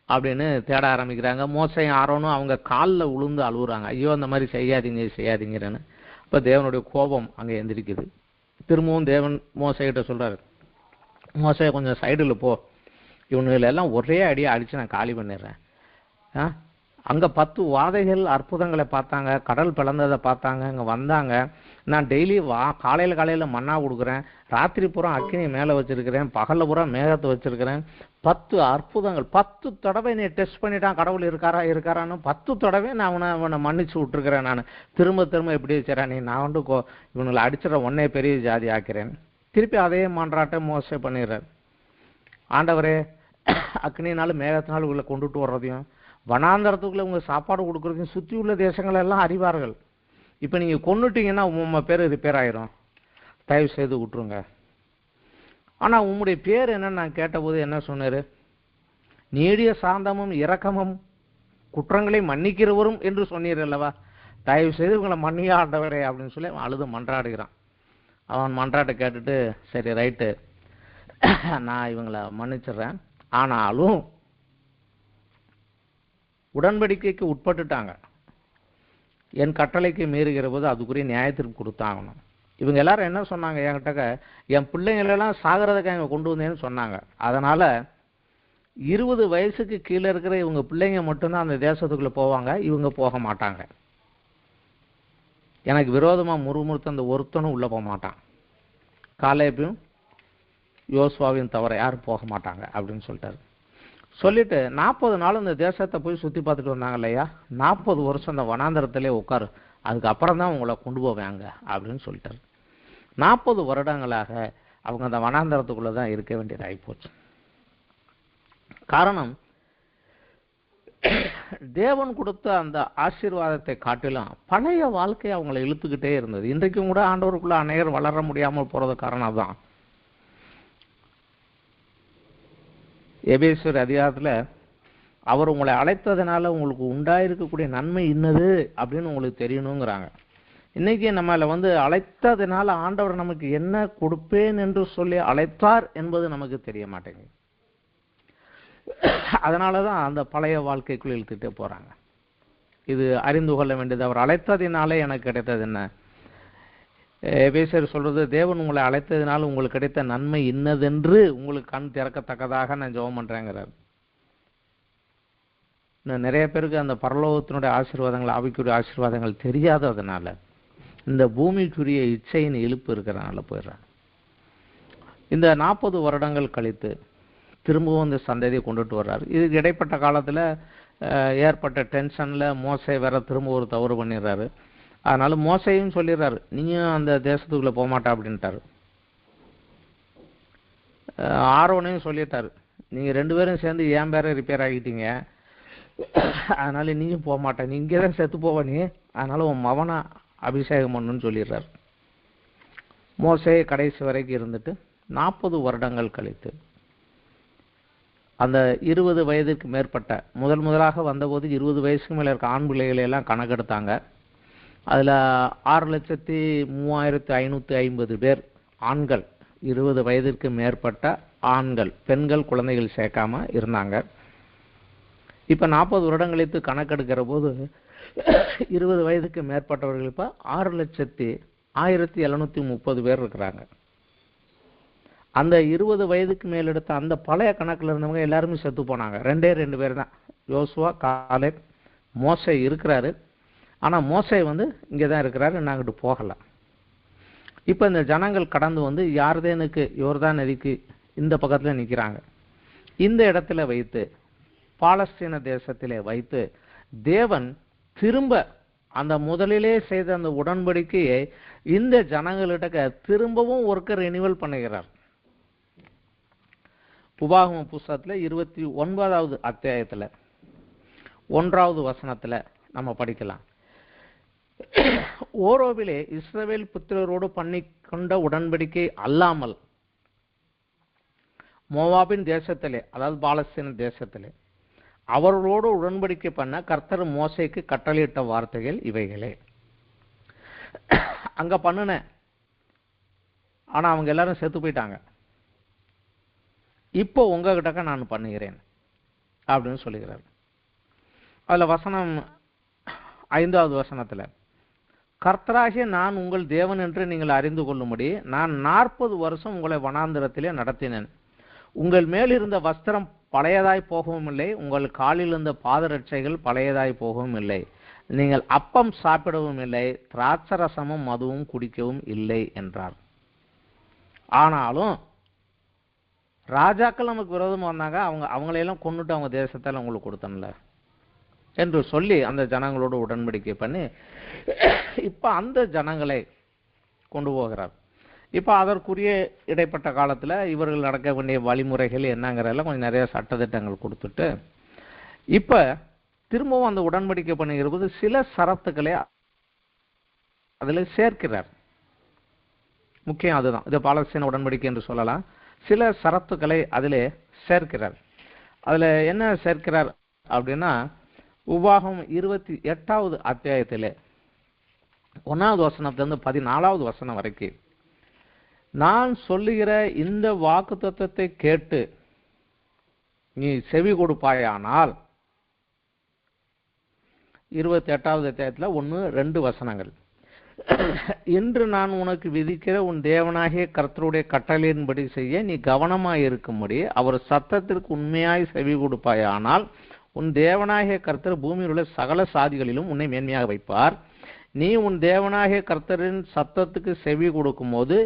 அப்படின்னு தேட ஆரம்பிக்கிறாங்க. மோசையும் ஆரோனும் அவங்க காலில் உளுந்து அழுகுறாங்க, ஐயோ அந்த மாதிரி செய்யாதீங்கன்னு. இப்போ தேவனுடைய கோபம் அங்கே எந்திரிக்குது. திரும்பவும் தேவன் மோசைகிட்ட சொல்கிறார், மோசையை கொஞ்சம் சைடில் போ, இவனுகளெல்லாம் ஒரே அடியை அடித்து நான் காலி பண்ணிடுறேன். அங்கே 10 வாதைகள் அற்புதங்களை பார்த்தாங்க, கடல் பிளந்ததை பார்த்தாங்க, இங்கே வந்தாங்க. நான் டெய்லி காலையில் மன்னா கொடுக்குறேன், ராத்திரி பூரா அக்கினி மேலே வச்சுருக்கிறேன், பகலில் பூரா மேகத்தை வச்சுருக்கிறேன். 10 அற்புதங்கள். 10 தடவை நீ டெஸ்ட் பண்ணிட்டான் கடவுள் இருக்காரான்னு 10 தடவை நான் அவனை மன்னிச்சு விட்டுருக்கிறேன். நான் திரும்ப எப்படி வச்சுறேன், நீ நான் இவனுங்களை அடிச்சிட உடனே பெரிய ஜாதி ஆக்கிறேன். திருப்பி அதே மன்றாட்டை மோசை பண்ணிடுறார். ஆண்டவரே, அக்னினாலும் மேகத்தினாலும் உள்ள கொண்டுட்டு வர்றதையும் வனாந்தரத்துக்குள்ளே உங்கள் சாப்பாடு கொடுக்குறதையும் சுற்றி உள்ள தேசங்கள் எல்லாம் அறிவார்கள். இப்போ நீங்கள் கொண்டுட்டீங்கன்னா உங்கள் பேர் ரிப்பேர் ஆயிரும், தயவு செய்து விட்டுருங்க. ஆனால் உங்களுடைய பேர் என்னன்னு நான் கேட்டபோது என்ன சொன்னார், நீடிய சாந்தமும் இரக்கமும் குற்றங்களை மன்னிக்கிறவரும் என்று சொன்னீர் அல்லவா, தயவு செய்து உங்களை மன்னியா ஆண்டவரே அப்படின்னு சொல்லி அழுது மன்றாடுகிறான். அவன் மன்றாட்டை கேட்டுட்டு, சரி ரைட்டு, நான் இவங்களை மன்னிச்சிடுறேன், ஆனாலும் உடன்படிக்கைக்கு உட்பட்டுட்டாங்க, என் கட்டளைக்கு மீறுகிற போது அதுக்குரிய நியாயத்திற்கு கொடுத்தாகணும். இவங்க எல்லாரும் என்ன சொன்னாங்க என்கிட்ட, என் பிள்ளைங்களெல்லாம் சாகிறதுக்கு இங்கே கொண்டு வந்தேன்னு சொன்னாங்க. அதனால் 20 வயசுக்கு கீழே இருக்கிற இவங்க பிள்ளைங்க மட்டும்தான் அந்த தேசத்துக்குள்ளே போவாங்க, இவங்க போக மாட்டாங்க. எனக்கு விரோதமாக முறுமுறுத்த அந்த ஒருத்தனும் உள்ளே போக மாட்டான், காலேபையும் யோசுவாவையும் தவிர யாரும் போக மாட்டாங்க அப்படின்னு சொல்லிட்டாரு. சொல்லிட்டு 40 நாள் இந்த தேசத்தை போய் சுற்றி பார்த்துட்டு வந்தாங்க இல்லையா, 40 வருஷம் அந்த வனாந்தரத்திலே உட்காரு, அதுக்கப்புறம் தான் உங்களை கொண்டு போவாங்க அப்படின்னு சொல்லிட்டாரு. 40 வருடங்களாக அவங்க அந்த வனாந்தரத்துக்குள்ளே தான் இருக்க வேண்டியது ஆகிப்போச்சு. காரணம், தேவன் கொடுத்த அந்த ஆசீர்வாதத்தை காட்டிலும் பழைய வாழ்க்கை அவங்களை இழுத்துக்கிட்டே இருந்தது. இன்றைக்கும் கூட ஆண்டவருக்குள்ள அநேகர் வளர முடியாமல் போறது காரணம் தான். எபேசியர் அதிகாரத்தில் அவர் உங்களை அழைத்ததுனால உங்களுக்கு உண்டாயிருக்கக்கூடிய நன்மை இன்னது அப்படின்னு உங்களுக்கு தெரியணுங்கிறாங்க. இன்னைக்கு நம்மள அழைத்ததுனால ஆண்டவர் நமக்கு என்ன கொடுப்பேன் என்று சொல்லி அழைத்தார் என்பது நமக்கு தெரிய மாட்டேங்குது. அதனாலதான் அந்த பழைய வாழ்க்கைக்குள் இழுத்துட்டே போறாங்க. இது அறிந்து கொள்ள வேண்டியது. அவர் அழைத்ததினாலே எனக்கு கிடைத்தது என்ன? எபேசியர் சொல்றது, தேவன் உங்களை அழைத்ததினால உங்களுக்கு கிடைத்த நன்மை இன்னதென்று உங்களுக்கு கண் திறக்கத்தக்கதாக நான் ஜெபம் பண்றேங்கிறார். நிறைய பேருக்கு அந்த பரலோகத்தினுடைய ஆசீர்வாதங்கள், ஆவிக்குரிய ஆசீர்வாதங்கள் தெரியாததுனால இந்த பூமிக்குரிய இச்சையின் இழுப்பு இருக்கிறனால போயிடுறாங்க. இந்த 40 வருடங்கள் கழித்து திரும்பவும் இந்த சந்ததியை கொண்டுட்டு வர்றாரு. இதுக்கு இடைப்பட்ட காலத்தில் ஏற்பட்ட டென்ஷனில் மோசே வேற திரும்ப ஒரு தவறு பண்ணிடுறாரு. அதனால மோசையும் சொல்லிடுறாரு, நீயும் அந்த தேசத்துக்குள்ளே போக மாட்டா அப்படின்ட்டாரு. ஆரோனையும் சொல்லிட்டாரு, நீங்கள் 2 பேரும் சேர்ந்து என் பேரை ரிப்பேர் ஆகிட்டீங்க, அதனால நீயும் போக மாட்டேன், நீ இங்கே தான் செத்து போவ நீ, அதனால உன் மவனை அபிஷேகம் பண்ணுன்னு சொல்லிடுறாரு. மோசே கடைசி வரைக்கும் இருந்துட்டு 40 வருடங்கள் கழித்து அந்த 20 வயதுக்கு மேற்பட்ட முதலாக வந்தபோது 20 வயசுக்கு மேலே இருக்க ஆண் பிள்ளைகளை எல்லாம் கணக்கெடுத்தாங்க. அதில் 6,03,550 பேர் ஆண்கள், 20 வயதிற்கு மேற்பட்ட ஆண்கள், பெண்கள் குழந்தைகள் சேர்க்காம இருந்தாங்க. இப்போ 40 வருடங்களுக்கு கணக்கெடுக்கிற போது 20 வயதுக்கு மேற்பட்டவர்கள் இப்போ 6,1730 பேர் இருக்கிறாங்க. அந்த 20 வயதுக்கு மேல் எடுத்த அந்த பழைய கணக்கில் இருந்தவங்க எல்லாருமே செத்து போனாங்க. 2 பேர் தான், யோசுவா, காலேப். மோசே இருக்கிறாரு, ஆனால் மோசே இங்கே தான் இருக்கிறாரு, நாங்கிட்டு போகலை. இப்போ இந்த ஜனங்கள் கடந்து யார்தேனுக்கு, யோர்தான் நதிக்கு இந்த பக்கத்தில் நிற்கிறாங்க. இந்த இடத்துல வைத்து, பாலஸ்தீன தேசத்திலே வைத்து தேவன் திரும்ப அந்த முதலிலே செய்த அந்த உடன்படிக்கையை இந்த ஜனங்கள்கிட்ட திரும்பவும் ஒருக்க ரெனிவல் பண்ணுகிறார். உபாகம புஸ்தகத்துல 29வது அத்தியாயத்துல 1வது வசனத்துல நம்ம படிக்கலாம். ஓரோவிலே இஸ்ரவேல் புத்திரரோடு பண்ணிக்கொண்ட உடன்படிக்கை அல்லாமல் மோவாபின் தேசத்திலே, அதாவது பாலஸ்தீன தேசத்திலே அவர்களோடு உடன்படிக்கை பண்ண கர்த்தர் மோசேக்கு கட்டளையிட்ட வார்த்தைகள் இவைகளே. அங்க பண்ணுன, ஆனா அவங்க எல்லாரும் செத்து போயிட்டாங்க. இப்போ உங்ககிட்ட நான் பண்ணுகிறேன் அப்படின்னு சொல்லுகிறார். அதுல வசனம் 5வது வசனத்துல, கர்த்தராகிய நான் உங்கள் தேவன் என்று நீங்கள் அறிந்து கொள்ளும்படி நான் 40 வருஷம் உங்களை வனாந்திரத்திலே நடத்தினேன். உங்கள் மேல் இருந்த வஸ்திரம் பழையதாய் போகவும் இல்லை, உங்கள் காலில் இருந்த பாதரட்சைகள் பழையதாய் போகவும் இல்லை, நீங்கள் அப்பம் சாப்பிடவும் இல்லை, திராட்சரசமும் மதுவும் குடிக்கவும் இல்லை என்றார். ஆனாலும் ராஜாக்கள் நமக்கு விரோதமாக வந்தாங்க, அவங்களையெல்லாம் கொண்டுட்டு அவங்க தேசத்தில் உங்களுக்கு கொடுத்தனல என்று சொல்லி அந்த ஜனங்களோடு உடன்படிக்கை பண்ணி இப்ப அந்த ஜனங்களை கொண்டு போகிறார். இப்ப அதற்குரிய இடைப்பட்ட காலத்துல இவர்கள் நடக்க வேண்டிய வழிமுறைகள் என்னங்கிறதெல்லாம் கொஞ்சம் நிறைய சட்டத்திட்டங்கள் கொடுத்துட்டு இப்ப திரும்பவும் அந்த உடன்படிக்கை பண்ணுகிற போது சில சரத்துக்களை அதுல சேர்க்கிறார். முக்கியம் அதுதான், இது பாலஸ்தீன உடன்படிக்கை என்று சொல்லலாம். சில சரத்துக்களை அதிலே சேர்க்கிறார். அதுல என்ன சேர்க்கிறார் அப்படின்னா, உபாகம் 28வது அத்தியாயத்திலே 1வது வசனத்திலிருந்து 14வது வசனம் வரைக்கும், நான் சொல்லுகிற இந்த வாக்குத்தத்தத்தை கேட்டு நீ செவி கொடுப்பாயானால், 28வது அத்தியாயத்தில் 1-2 வசனங்கள், இன்று நான் உனக்கு விதிக்கிற உன் தேவனாகிய கர்த்தருடைய கட்டளையின்படி செய்ய நீ கவனமாய் இருக்கும்படி அவர் சத்தத்திற்கு உண்மையாய் செவி கொடுப்பாயானால் உன் தேவனாகிய கர்த்தர் பூமியில் உள்ள சகல சாதிகளிலும் உன்னை மேன்மையாக வைப்பார். நீ உன் தேவனாகிய கர்த்தரின் சத்தத்துக்கு செவி கொடுக்கும் போது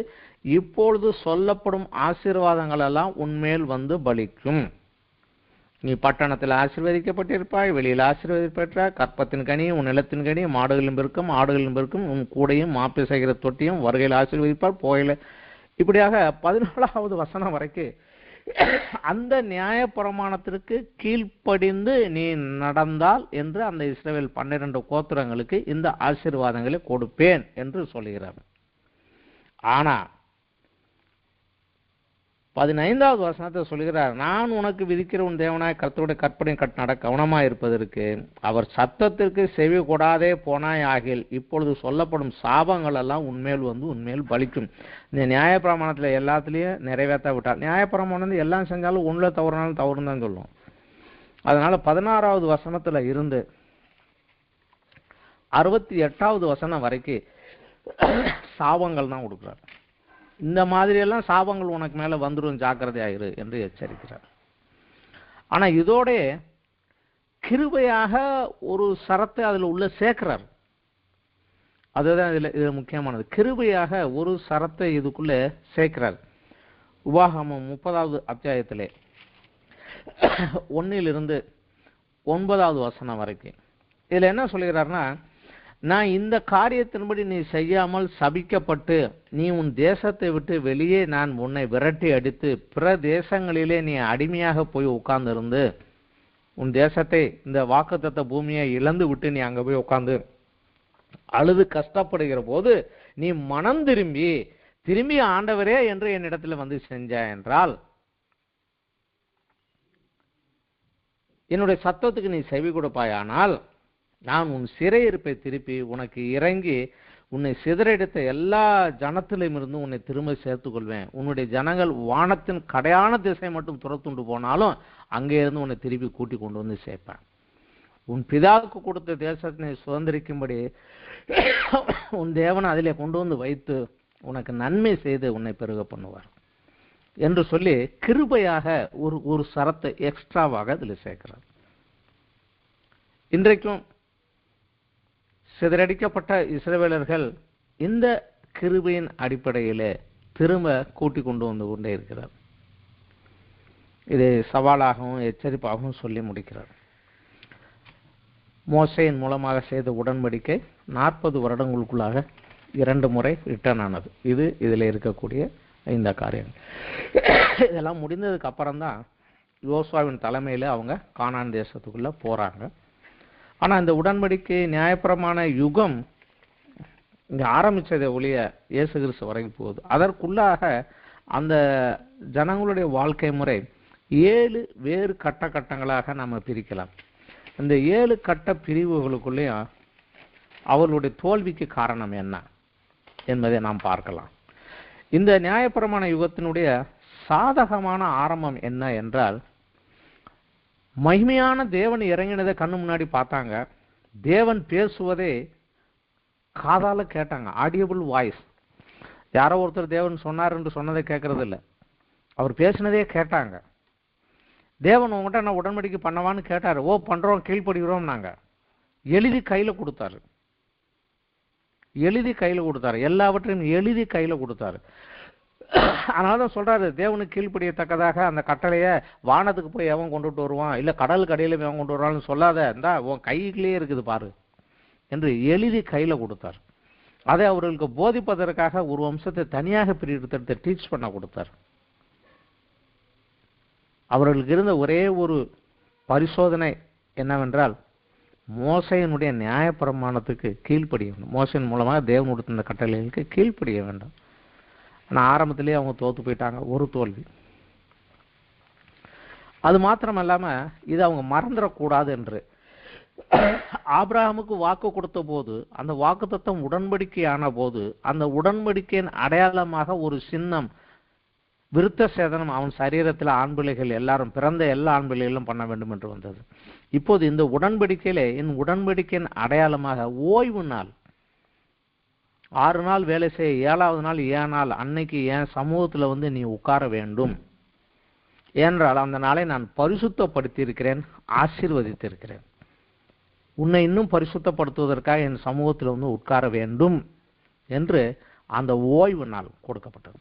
இப்பொழுது சொல்லப்படும் ஆசீர்வாதங்கள் எல்லாம் உன்மேல் வந்து பலிக்கும். நீ பட்டணத்தில் ஆசீர்வதிக்கப்பட்டிருப்பாய், வெளியில் ஆசீர்வதிக்கப்பட்டாய், கற்பத்தின் கனி, உன் நிலத்தின் கனி, மாடுகளின் பெருக்கம், ஆடுகளின் பெருக்கம், உன் கூடையும் மாப்பி செய்கிற தொட்டியும் வருகையில் ஆசீர்வதிப்பார், போகையில். இப்படியாக 14வது வசனம் வரைக்கும் அந்த நியாயப்பிரமாணத்திற்கு கீழ்ப்படிந்து நீ நடந்தால் என்று அந்த இஸ்ரவேல் 12 கோத்திரங்களுக்கு இந்த ஆசீர்வாதங்களை கொடுப்பேன் என்று சொல்கிறார். ஆனா 15வது வசனத்தை சொல்கிறார், நான் உனக்கு விதிக்கிற உன் தேவனாய் கர்த்தருடைய கற்பனை நட கவனமாய் இருப்பதற்கு அவர் சத்தத்திற்கு செவி கொடாதே போனாய் ஆகில் இப்பொழுது சொல்லப்படும் சாபங்கள் எல்லாம் உன்மேல் வந்து உன்மேல் பலிக்கும். இந்த நியாயப்பிரமாணத்துல எல்லாத்துலயும் நிறைவேற்ற விட்டார். நியாயப்பிரமாணம் எல்லாம் செஞ்சாலும் ஒண்ணுல தவறுனாலும் தவறுன்னு தான் சொல்லும். அதனால 16வது வசனத்துல இருந்து 68வது வசனம் வரைக்கும் சாபங்கள் தான் கொடுக்கிறார். இந்த மாதிரி எல்லாம் சாபங்கள் உனக்கு மேல வந்துடும், ஜாக்கிரதையாயிரு என்று எச்சரிக்கிறார். ஆனா இதோட கிருபையாக ஒரு சரத்தை அதுல உள்ள சேர்க்கிறார். அதுதான் இதுல முக்கியமானது. கிருபையாக ஒரு சரத்தை இதுக்குள்ள சேர்க்கிறார். உபாகமம் 30வது அத்தியாயத்திலே 1 to 9வது வசனம் வரைக்கும் இதுல என்ன சொல்கிறார்னா, நான் இந்த காரியத்தின்படி நீ செய்யாமல் சபிக்கப்பட்டு நீ உன் தேசத்தை விட்டு வெளியே நான் உன்னை விரட்டி அடித்து பிற தேசங்களிலே நீ அடிமையாக போய் உட்கார்ந்து இருந்து உன் தேசத்தை, இந்த வாக்குத்தத்த பூமியை இழந்து விட்டு நீ அங்க போய் உட்கார்ந்து அழுது கஷ்டப்படுகிற போது நீ மனம் திரும்பி ஆண்டவரே என்று என்னிடத்துல வந்து செஞ்ச என்றால், என்னுடைய சத்தத்துக்கு நீ செவி கொடுப்பாயானால் நான் உன் சிறையிருப்பை திருப்பி உனக்கு இறங்கி உன்னை சிதறடித்த எல்லா ஜனத்திலும் இருந்து உன்னை திரும்ப சேர்த்துக் கொள்வேன். உன்னுடைய ஜனங்கள் வானத்தின் கடையான திசை மட்டும் துரத்துண்டு போனாலும் அங்கே இருந்து உன்னை திருப்பி கூட்டி கொண்டு வந்து சேர்ப்பேன். உன் பிதாவுக்கு கொடுத்த தேசத்தினை சுதந்திரிக்கும்படி உன் தேவனை அதிலே கொண்டு வந்து வைத்து உனக்கு நன்மை செய்து உன்னை பெருக பண்ணுவார் என்று சொல்லி கிருபையாக ஒரு சரத்தை எக்ஸ்ட்ராவாக அதில் சேர்க்கிறார். இன்றைக்கும் சிதறடிக்கப்பட்ட இஸ்ரவேலர்கள் இந்த கிருபையின் அடிப்படையிலே திரும்ப கூட்டிக் கொண்டு வந்து கொண்டே இருக்கிறார். இதை சவாலாகவும் எச்சரிப்பாகவும் சொல்லி முடிக்கிறார். மோசேயின் மூலமாக செய்த உடன்படிக்கை 40 வருடங்களுக்குள்ளாக 2 முறை ரிட்டர்ன் ஆனது. இதில் இருக்கக்கூடிய இந்த காரியங்கள் இதெல்லாம் முடிந்ததுக்கு அப்புறம்தான் யோசுவாவின் தலைமையில் அவங்க கானான் தேசத்துக்குள்ள போறாங்க. ஆனா இந்த உடன்படிக்கை நியாயப்பிரமாண யுகம் இங்க ஆரம்பிச்சதை ஒழிய இயேசு கிறிஸ்து வரைக்கும் போகுது. அதற்குள்ளாக அந்த ஜனங்களுடைய வாழ்க்கை முறை 7 வேறு கட்டங்களாக நம்ம பிரிக்கலாம். இந்த 7 கட்ட பிரிவுகளுக்குள்ளேயும் அவர்களுடைய தோல்விக்கு காரணம் என்ன என்பதை நாம் பார்க்கலாம். இந்த நியாயப்பிரமாண யுகத்தினுடைய சாதகமான ஆரம்பம் என்ன என்றால், மகிமையான தேவன் இறங்கினதை கண்ணு முன்னாடி பார்த்தாங்க. தேவன் பேசுவதே காதால கேட்டாங்க. Audible voice. யாரோ ஒருத்தர் தேவன் சொன்னார் என்று சொன்னதை கேட்கறது இல்லை, அவர் பேசினதே கேட்டாங்க. தேவன் உங்கள்கிட்ட நான் உடன்படிக்கை பண்ணவான்னு கேட்டாரு. ஓ பண்றோம், கீழ்ப்படுகிறோம். நாங்க எழுதி கையில கொடுத்தாரு. எல்லாவற்றையும் எழுதி கையில கொடுத்தாரு. அதனாலதான் சொல்றாரு, தேவனுக்கு கீழ்ப்படியத்தக்கதாக அந்த கட்டளைய வானத்துக்கு போய் எவன் கொண்டுட்டு வருவான், இல்ல கடல் கடையில எவன் கொண்டு வருவான்னு சொல்லாத, இந்தா உன் கையிலேயே இருக்குது பாரு என்று எழுதி கையில கொடுத்தார். அதை அவர்களுக்கு போதிப்பதற்காக ஒரு வம்சத்தை தனியாக பிரித்தெடுத்து டீச் பண்ண கொடுத்தார். அவர்களுக்கு இருந்த ஒரே ஒரு பரிசோதனை என்னவென்றால், மோசையினுடைய நியாயப்பிரமாணத்துக்கு கீழ்ப்படிய வேண்டும். மோசையின் மூலமாக தேவன் கொடுத்த இந்த கட்டளைகளுக்கு கீழ்ப்படிய வேண்டும். ஆனால் ஆரம்பத்திலேயே அவங்க தோத்து போயிட்டாங்க. ஒரு தோல்வி. அது மாத்திரம் இல்லாம இது அவங்க மறந்துடக்கூடாது என்று ஆபிரகாமுக்கு வாக்கு கொடுத்த போது, அந்த வாக்குத்தத்தம் உடன்படிக்கையான போது, அந்த உடன்படிக்கையின் அடையாளமாக ஒரு சின்னம், விருத்த சேதனம் அவன் சரீரத்தில் ஆண் பிள்ளைகள் எல்லாரும், பிறந்த எல்லா ஆண் பிள்ளைகளும் பண்ண வேண்டும் என்று வந்தது. இப்போது இந்த உடன்படிக்கையிலே என் உடன்படிக்கையின் அடையாளமாக ஓய்வு நாள், 6 நாள் வேலை செய்ய, 7வது நாள் ஏன் நாள், அன்னைக்கு என் சமூகத்துல வந்து நீ உட்கார வேண்டும் என்றால் அந்த நாளை நான் பரிசுத்தப்படுத்தி இருக்கிறேன், ஆசீர்வதித்திருக்கிறேன். உன்னை இன்னும் பரிசுத்தப்படுத்துவதற்காக என் சமூகத்தில் வந்து உட்கார வேண்டும் என்று அந்த ஓய்வு நாள் கொடுக்கப்பட்டது.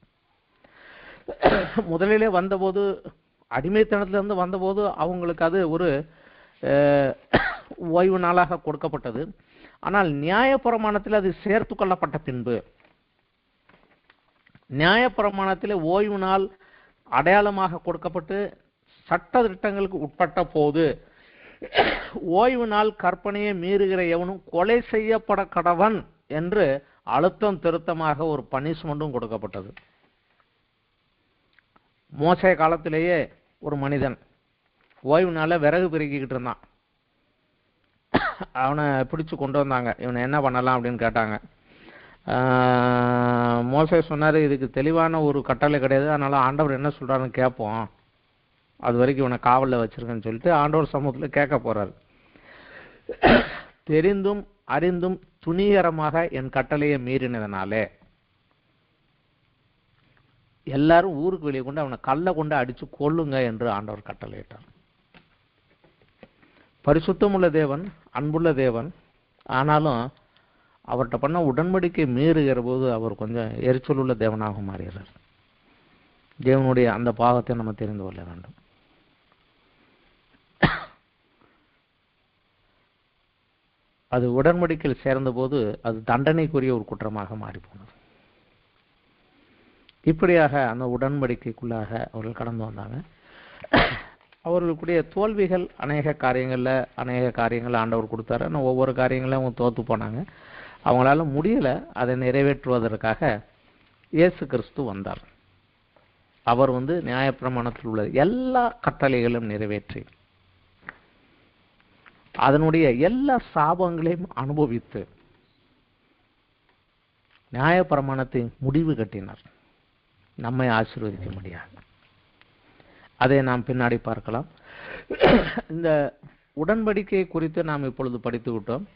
முதலிலே வந்தபோது அடிமைத்தனத்திலிருந்து வந்தபோது அவங்களுக்கு அது ஒரு ஓய்வு நாளாக கொடுக்கப்பட்டது. ஆனால் நியாயப்பிரமாணத்தில் அது சேர்த்து கொள்ளப்பட்ட பின்பு, நியாயப்பிரமாணத்தில் ஓய்வு நாள் அடையாளமாக கொடுக்கப்பட்டு சட்ட திட்டங்களுக்கு உட்பட்ட போது ஓய்வு நாள் கற்பனையை மீறுகிற எவனும் கொலை செய்யப்பட கடவன் என்று அழுத்தம் திருத்தமாக ஒரு பனிஷ்மெண்ட்டும் கொடுக்கப்பட்டது. மோசே காலத்திலேயே ஒரு மனிதன் ஓய்வு நாள விறகு பெருக்கிக்கிட்டு இருந்தான். அவனை பிடிச்சு கொண்டு வந்தாங்க. இவனை என்ன பண்ணலாம் அப்படின்னு கேட்டாங்க. மோசே சொன்னாரு, இதுக்கு தெளிவான ஒரு கட்டளை கிடையாது, அதனால ஆண்டவர் என்ன சொல்றாருன்னு கேட்போம், அது வரைக்கும் இவனை காவலில் வச்சிருக்கேன்னு சொல்லிட்டு ஆண்டவர் சமூகத்தில் கேட்க போறாரு. தெரிந்தும் அறிந்தும் துணிகரமாக என் கட்டளையை மீறினதுனாலே எல்லாரும் ஊருக்கு வெளியே கொண்டு அவனை கல்லை கொண்டு அடிச்சு கொல்லுங்க என்று ஆண்டவர் கட்டளையிட்டார். பரிசுத்தமுள்ள தேவன், அன்புள்ள தேவன், ஆனாலும் அவர்கிட்ட பண்ண உடன்படிக்கை மீறுகிற போது அவர் கொஞ்சம் எரிச்சல் உள்ள தேவனாக மாறுகிறார். தேவனுடைய அந்த பாவத்தை நம்ம தெரிந்து கொள்ள வேண்டும். அது உடன்படிக்கையில் சேர்ந்த போது அது தண்டனைக்குரிய ஒரு குற்றமாக மாறி போனது. இப்படியாக அந்த உடன்படிக்கைக்குள்ளாக அவர்கள் கடந்து வந்தாங்க. அவர்களுக்குடைய தோல்விகள் அநேக காரியங்கள் ஆண்டவர் கொடுத்தாரு. ஆனால் ஒவ்வொரு காரியங்களும் அவங்க தோத்து போனாங்க. அவங்களால முடியல. அதை நிறைவேற்றுவதற்காக இயேசு கிறிஸ்து வந்தார். அவர் நியாயப்பிரமாணத்தில் உள்ள எல்லா கட்டளைகளும் நிறைவேற்றி அதனுடைய எல்லா சாபங்களையும் அனுபவித்து நியாயப்பிரமாணத்தை முடிவு கட்டினார், நம்மை ஆசீர்வதிக்க முடியாது. அதை நாம் பின்னாடி பார்க்கலாம். இந்த உடன்படிக்கை குறித்து நாம் இப்பொழுது படித்து விட்டோம்.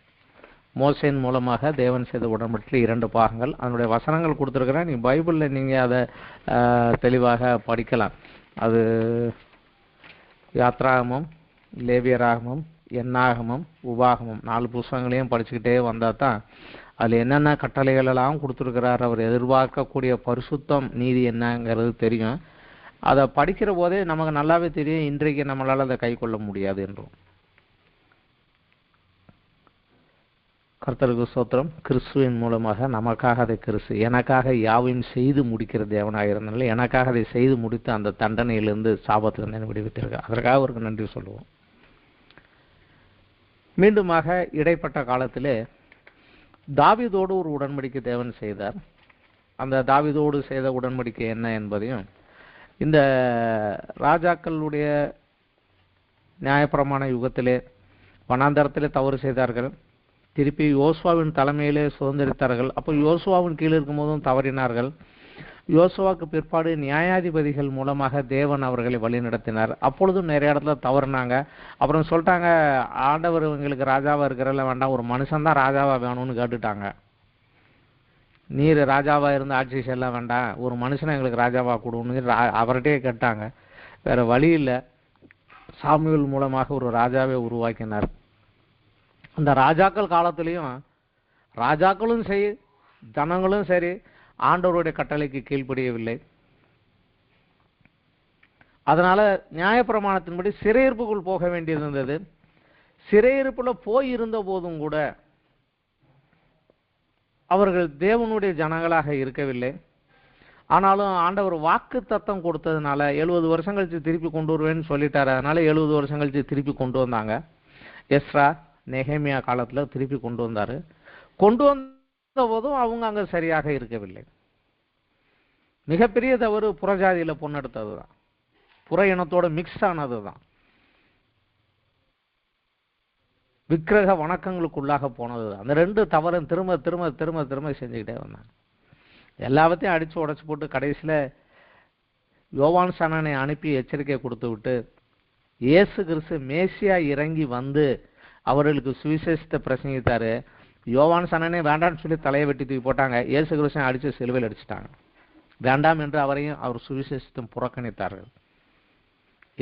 மோசேயின் மூலமாக தேவன் செய்த உடன்படிக்கையில் 2 பாகங்கள், அதனுடைய வசனங்கள் கொடுத்துருக்கிறேன். நீ பைபிளில் நீங்கள் அதை தெளிவாக படிக்கலாம். அது யாத்ராகமம், லேவியராகமம், எண்ணாகமம், உபாகமம் 4 புத்தகங்களையும் படிச்சுக்கிட்டே வந்தால் தான் அதில் என்னென்ன கட்டளைகள் எல்லாம் கொடுத்துருக்கிறார், அவர் எதிர்பார்க்கக்கூடிய பரிசுத்தம் நீதி என்னங்கிறது தெரியும். அதை படிக்கிற போதே நமக்கு நல்லாவே தெரியும் இன்றைக்கு நம்மளால் அதை கை கொள்ள முடியாது என்றும். கர்த்தருக்கு ஸ்தோத்திரம். கிறிஸ்துவின் மூலமாக நமக்காக அதை எனக்காக யாவையும் செய்து முடிக்கிற தேவனாக இருந்தனால எனக்காக அதை செய்து முடித்து அந்த தண்டனையிலிருந்து சாபத்திலிருந்து விடுவித்திருக்கார். அதற்காக அவருக்கு நன்றி சொல்லுவோம். மீண்டுமாக இடைப்பட்ட காலத்திலே தாவீதோடு ஒரு உடன்படிக்கை தேவன் செய்தார். அந்த தாவீதோடு செய்த உடன்படிக்கை என்ன என்பதையும், இந்த ராஜாக்களுடைய நியாயப்பிரமாண யுகத்திலே வனாந்தரத்திலே தவறு செய்தார்கள், திருப்பி யோசுவாவின் தலைமையிலே சுதந்திரித்தார்கள். அப்போ யோசுவாவின் கீழ் இருக்கும்போதும் தவறினார்கள். யோசுவாவுக்கு பிற்பாடு நியாயாதிபதிகள் மூலமாக தேவன் அவர்களை வழி நடத்தினார். அப்பொழுதும் நிறைய இடத்துல தவறுனாங்க. அப்புறம் சொல்லிட்டாங்க, ஆண்டவர் இவங்களுக்கு ராஜாவாக இருக்கிறல வேண்டாம், ஒரு மனுஷன்தான் ராஜாவாக வேணும்னு கேட்டுட்டாங்க. நீர் ராஜாவாக இருந்து ஆட்சி செய்யலாம் வேண்டாம், ஒரு மனுஷனை எங்களுக்கு ராஜாவாக கொடுன்னு அவர்கிட்டே கேட்டாங்க. வேற வழி இல்லை. சாமுவேல் மூலமாக ஒரு ராஜாவை உருவாக்கினார். அந்த ராஜாக்கள் காலத்திலையும் ராஜாக்களும் சரி ஜனங்களும் சரி ஆண்டவருடைய கட்டளைக்கு கீழ்ப்படியவில்லை. அதனால நியாயப்பிரமாணத்தின்படி சிறையிருப்புக்குள் போக வேண்டியிருந்தது. சிறையிருப்புல போயிருந்த போதும் கூட அவர்கள் தேவனுடைய ஜனங்களாக இருக்கவில்லை. ஆனாலும் ஆண்டவர் வாக்கு தத்தம் கொடுத்ததுனால 70 வருஷம் கழிச்சு திருப்பி கொண்டு வருவேன்னு சொல்லிட்டாரு. அதனால 70 வருஷம் கழிச்சு திருப்பி கொண்டு வந்தாங்க. எஸ்ரா நெகேமியா காலத்துல திருப்பி கொண்டு வந்தாரு. கொண்டு வந்த போதும் அவங்க அங்க சரியாக இருக்கவில்லை. மிகப்பெரிய தவறு புறஜாதியில பொண்ணெடுத்ததுதான், புற இனத்தோட மிக்ஸ் ஆனதுதான், விக்கிரக வணக்கங்களுக்குள்ளாக போனதுதான். அந்த 2 தவறும் திரும்ப திரும்ப திரும்ப திரும்ப செஞ்சுக்கிட்டே வந்தாங்க. எல்லாத்தையும் அடிச்சு உடைச்சு போட்டு கடைசியில யோவான் ஸ்நானனை அனுப்பி எச்சரிக்கை கொடுத்து விட்டு இயேசு கிறிஸ்து மேசியா இறங்கி வந்து அவர்களுக்கு சுவிசேஷத்தை பிரசங்கித்தாரு. யோவான் ஸ்நானனே வேண்டாம்னு சொல்லி தலையை வெட்டி தூக்கி போட்டாங்க. இயேசு கிறிஸ்துவை அடிச்சு சிலுவையில் அடிச்சுட்டாங்க. வேண்டாம் என்று அவரையும் அவர் சுவிசேஷத்தை புறக்கணித்தார்கள்.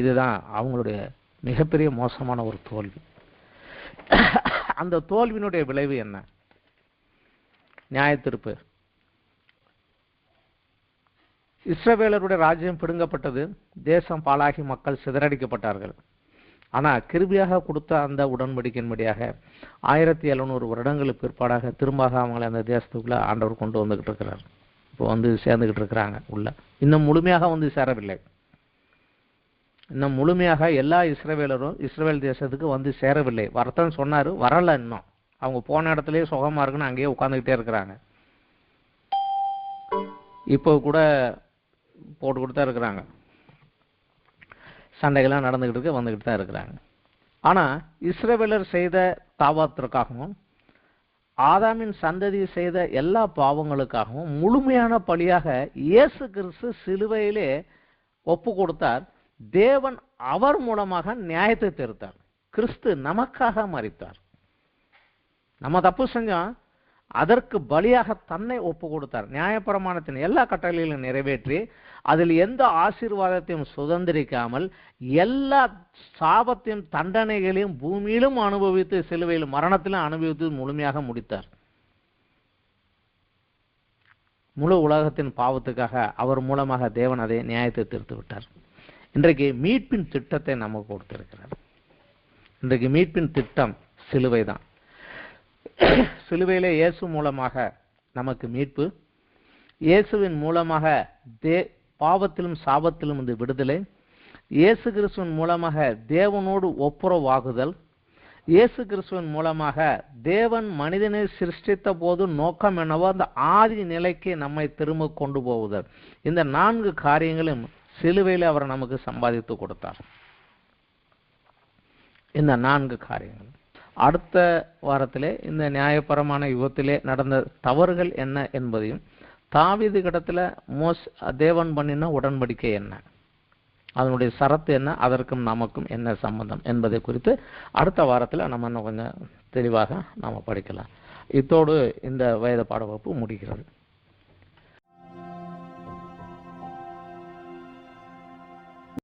இதுதான் அவங்களுடைய மிகப்பெரிய மோசமான ஒரு தோல்வி. அந்த தோல்வியினுடைய விளைவு என்ன? நியாயத்தீர்ப்பு. இஸ்ரவேலருடைய ராஜ்யம் பிடுங்கப்பட்டது, தேசம் பாழாகி மக்கள் சிதறடிக்கப்பட்டார்கள். ஆனா கிருபியாக கொடுத்த அந்த உடன்படிக்கையின்படியாக 1700 வருடங்களுக்கு பிற்பாடாக திரும்ப அவங்களை அந்த தேசத்துக்குள்ள ஆண்டவர் கொண்டு வந்துகிட்டு இருக்கிறார். இப்போ வந்து சேர்ந்துகிட்டு இருக்கிறாங்க உள்ள. இன்னும் முழுமையாக வந்து சேரவில்லை. இன்னும் முழுமையாக எல்லா இஸ்ரவேலரும் இஸ்ரவேல் தேசத்துக்கு வந்து சேரவில்லை. வரத்தான் சொன்னாரு, வரல. இன்னும் அவங்க போன இடத்துலயே சுகமா இருக்குன்னு அங்கேயே உட்கார்ந்துகிட்டே இருக்கிறாங்க. இப்போ கூட போட்டுக்கிட்டு தான் இருக்கிறாங்க. சண்டைகள்லாம் நடந்துகிட்டு இருக்கு, வந்துகிட்டு தான் இருக்கிறாங்க. ஆனா இஸ்ரவேலர் செய்த பாவத்திற்காகவும் ஆதாமின் சந்ததி செய்த எல்லா பாவங்களுக்காகவும் முழுமையான பலியாக இயேசு கிறிஸ்து சிலுவையிலே ஒப்பு கொடுத்தார். தேவன் அவர் மூலமாக நியாயத்தை தீர்த்தார். கிறிஸ்து நமக்காக மரித்தார். நம்ம தப்பு செஞ்சோம், அதற்கு பலியாக தன்னை ஒப்பு கொடுத்தார். நியாயப்பிரமாணத்தின் எல்லா கட்டளைகளையும் நிறைவேற்றி அதில் எந்த ஆசீர்வாதத்தையும் சுதந்திரிக்காமல் எல்லா சாபத்தையும் தண்டனைகளையும் பூமியிலும் அனுபவித்து சிலுவையில் மரணத்திலும் அனுபவித்து முழுமையாக முடித்தார். முழு உலகத்தின் பாவத்துக்காக அவர் மூலமாக தேவன் அதை நியாயத்தை தீர்த்து விட்டார். இன்றைக்கு மீட்பின் திட்டத்தை நமக்கு கொடுத்திருக்கிறார். இன்றைக்கு மீட்பின் திட்டம் சிலுவை தான். சிலுவையிலே இயேசு மூலமாக நமக்கு மீட்பு, இயேசுவின் மூலமாக பாவத்திலும் சாபத்திலும் இந்த விடுதலை, இயேசு கிறிஸ்துவின் மூலமாக தேவனோடு ஒப்புரவாகுதல், இயேசு கிறிஸ்துவின் மூலமாக தேவன் மனிதனை சிருஷ்டித்த போது நோக்கம் என்னவோ அந்த ஆதி நிலைக்கு நம்மை திரும்ப கொண்டு போகுதல். இந்த 4 காரியங்களும் சிலுவையில் அவர் நமக்கு சம்பாதித்து கொடுத்தார். இந்த 4 காரியங்கள் அடுத்த வாரத்திலே இந்த நியாயபரமான யுகத்திலே நடந்த தவறுகள் என்ன என்பதையும், தாவீது இடத்துல தேவன் பண்ணின உடன்படிக்கை என்ன, அதனுடைய சரத்து என்ன, அதற்கும் நமக்கும் என்ன சம்பந்தம் என்பதை குறித்து அடுத்த வாரத்தில் நம்ம இன்னும் கொஞ்சம் தெளிவாக நாம் படிக்கலாம். இத்தோடு இந்த வேத பாட வகுப்பு முடிகிறது.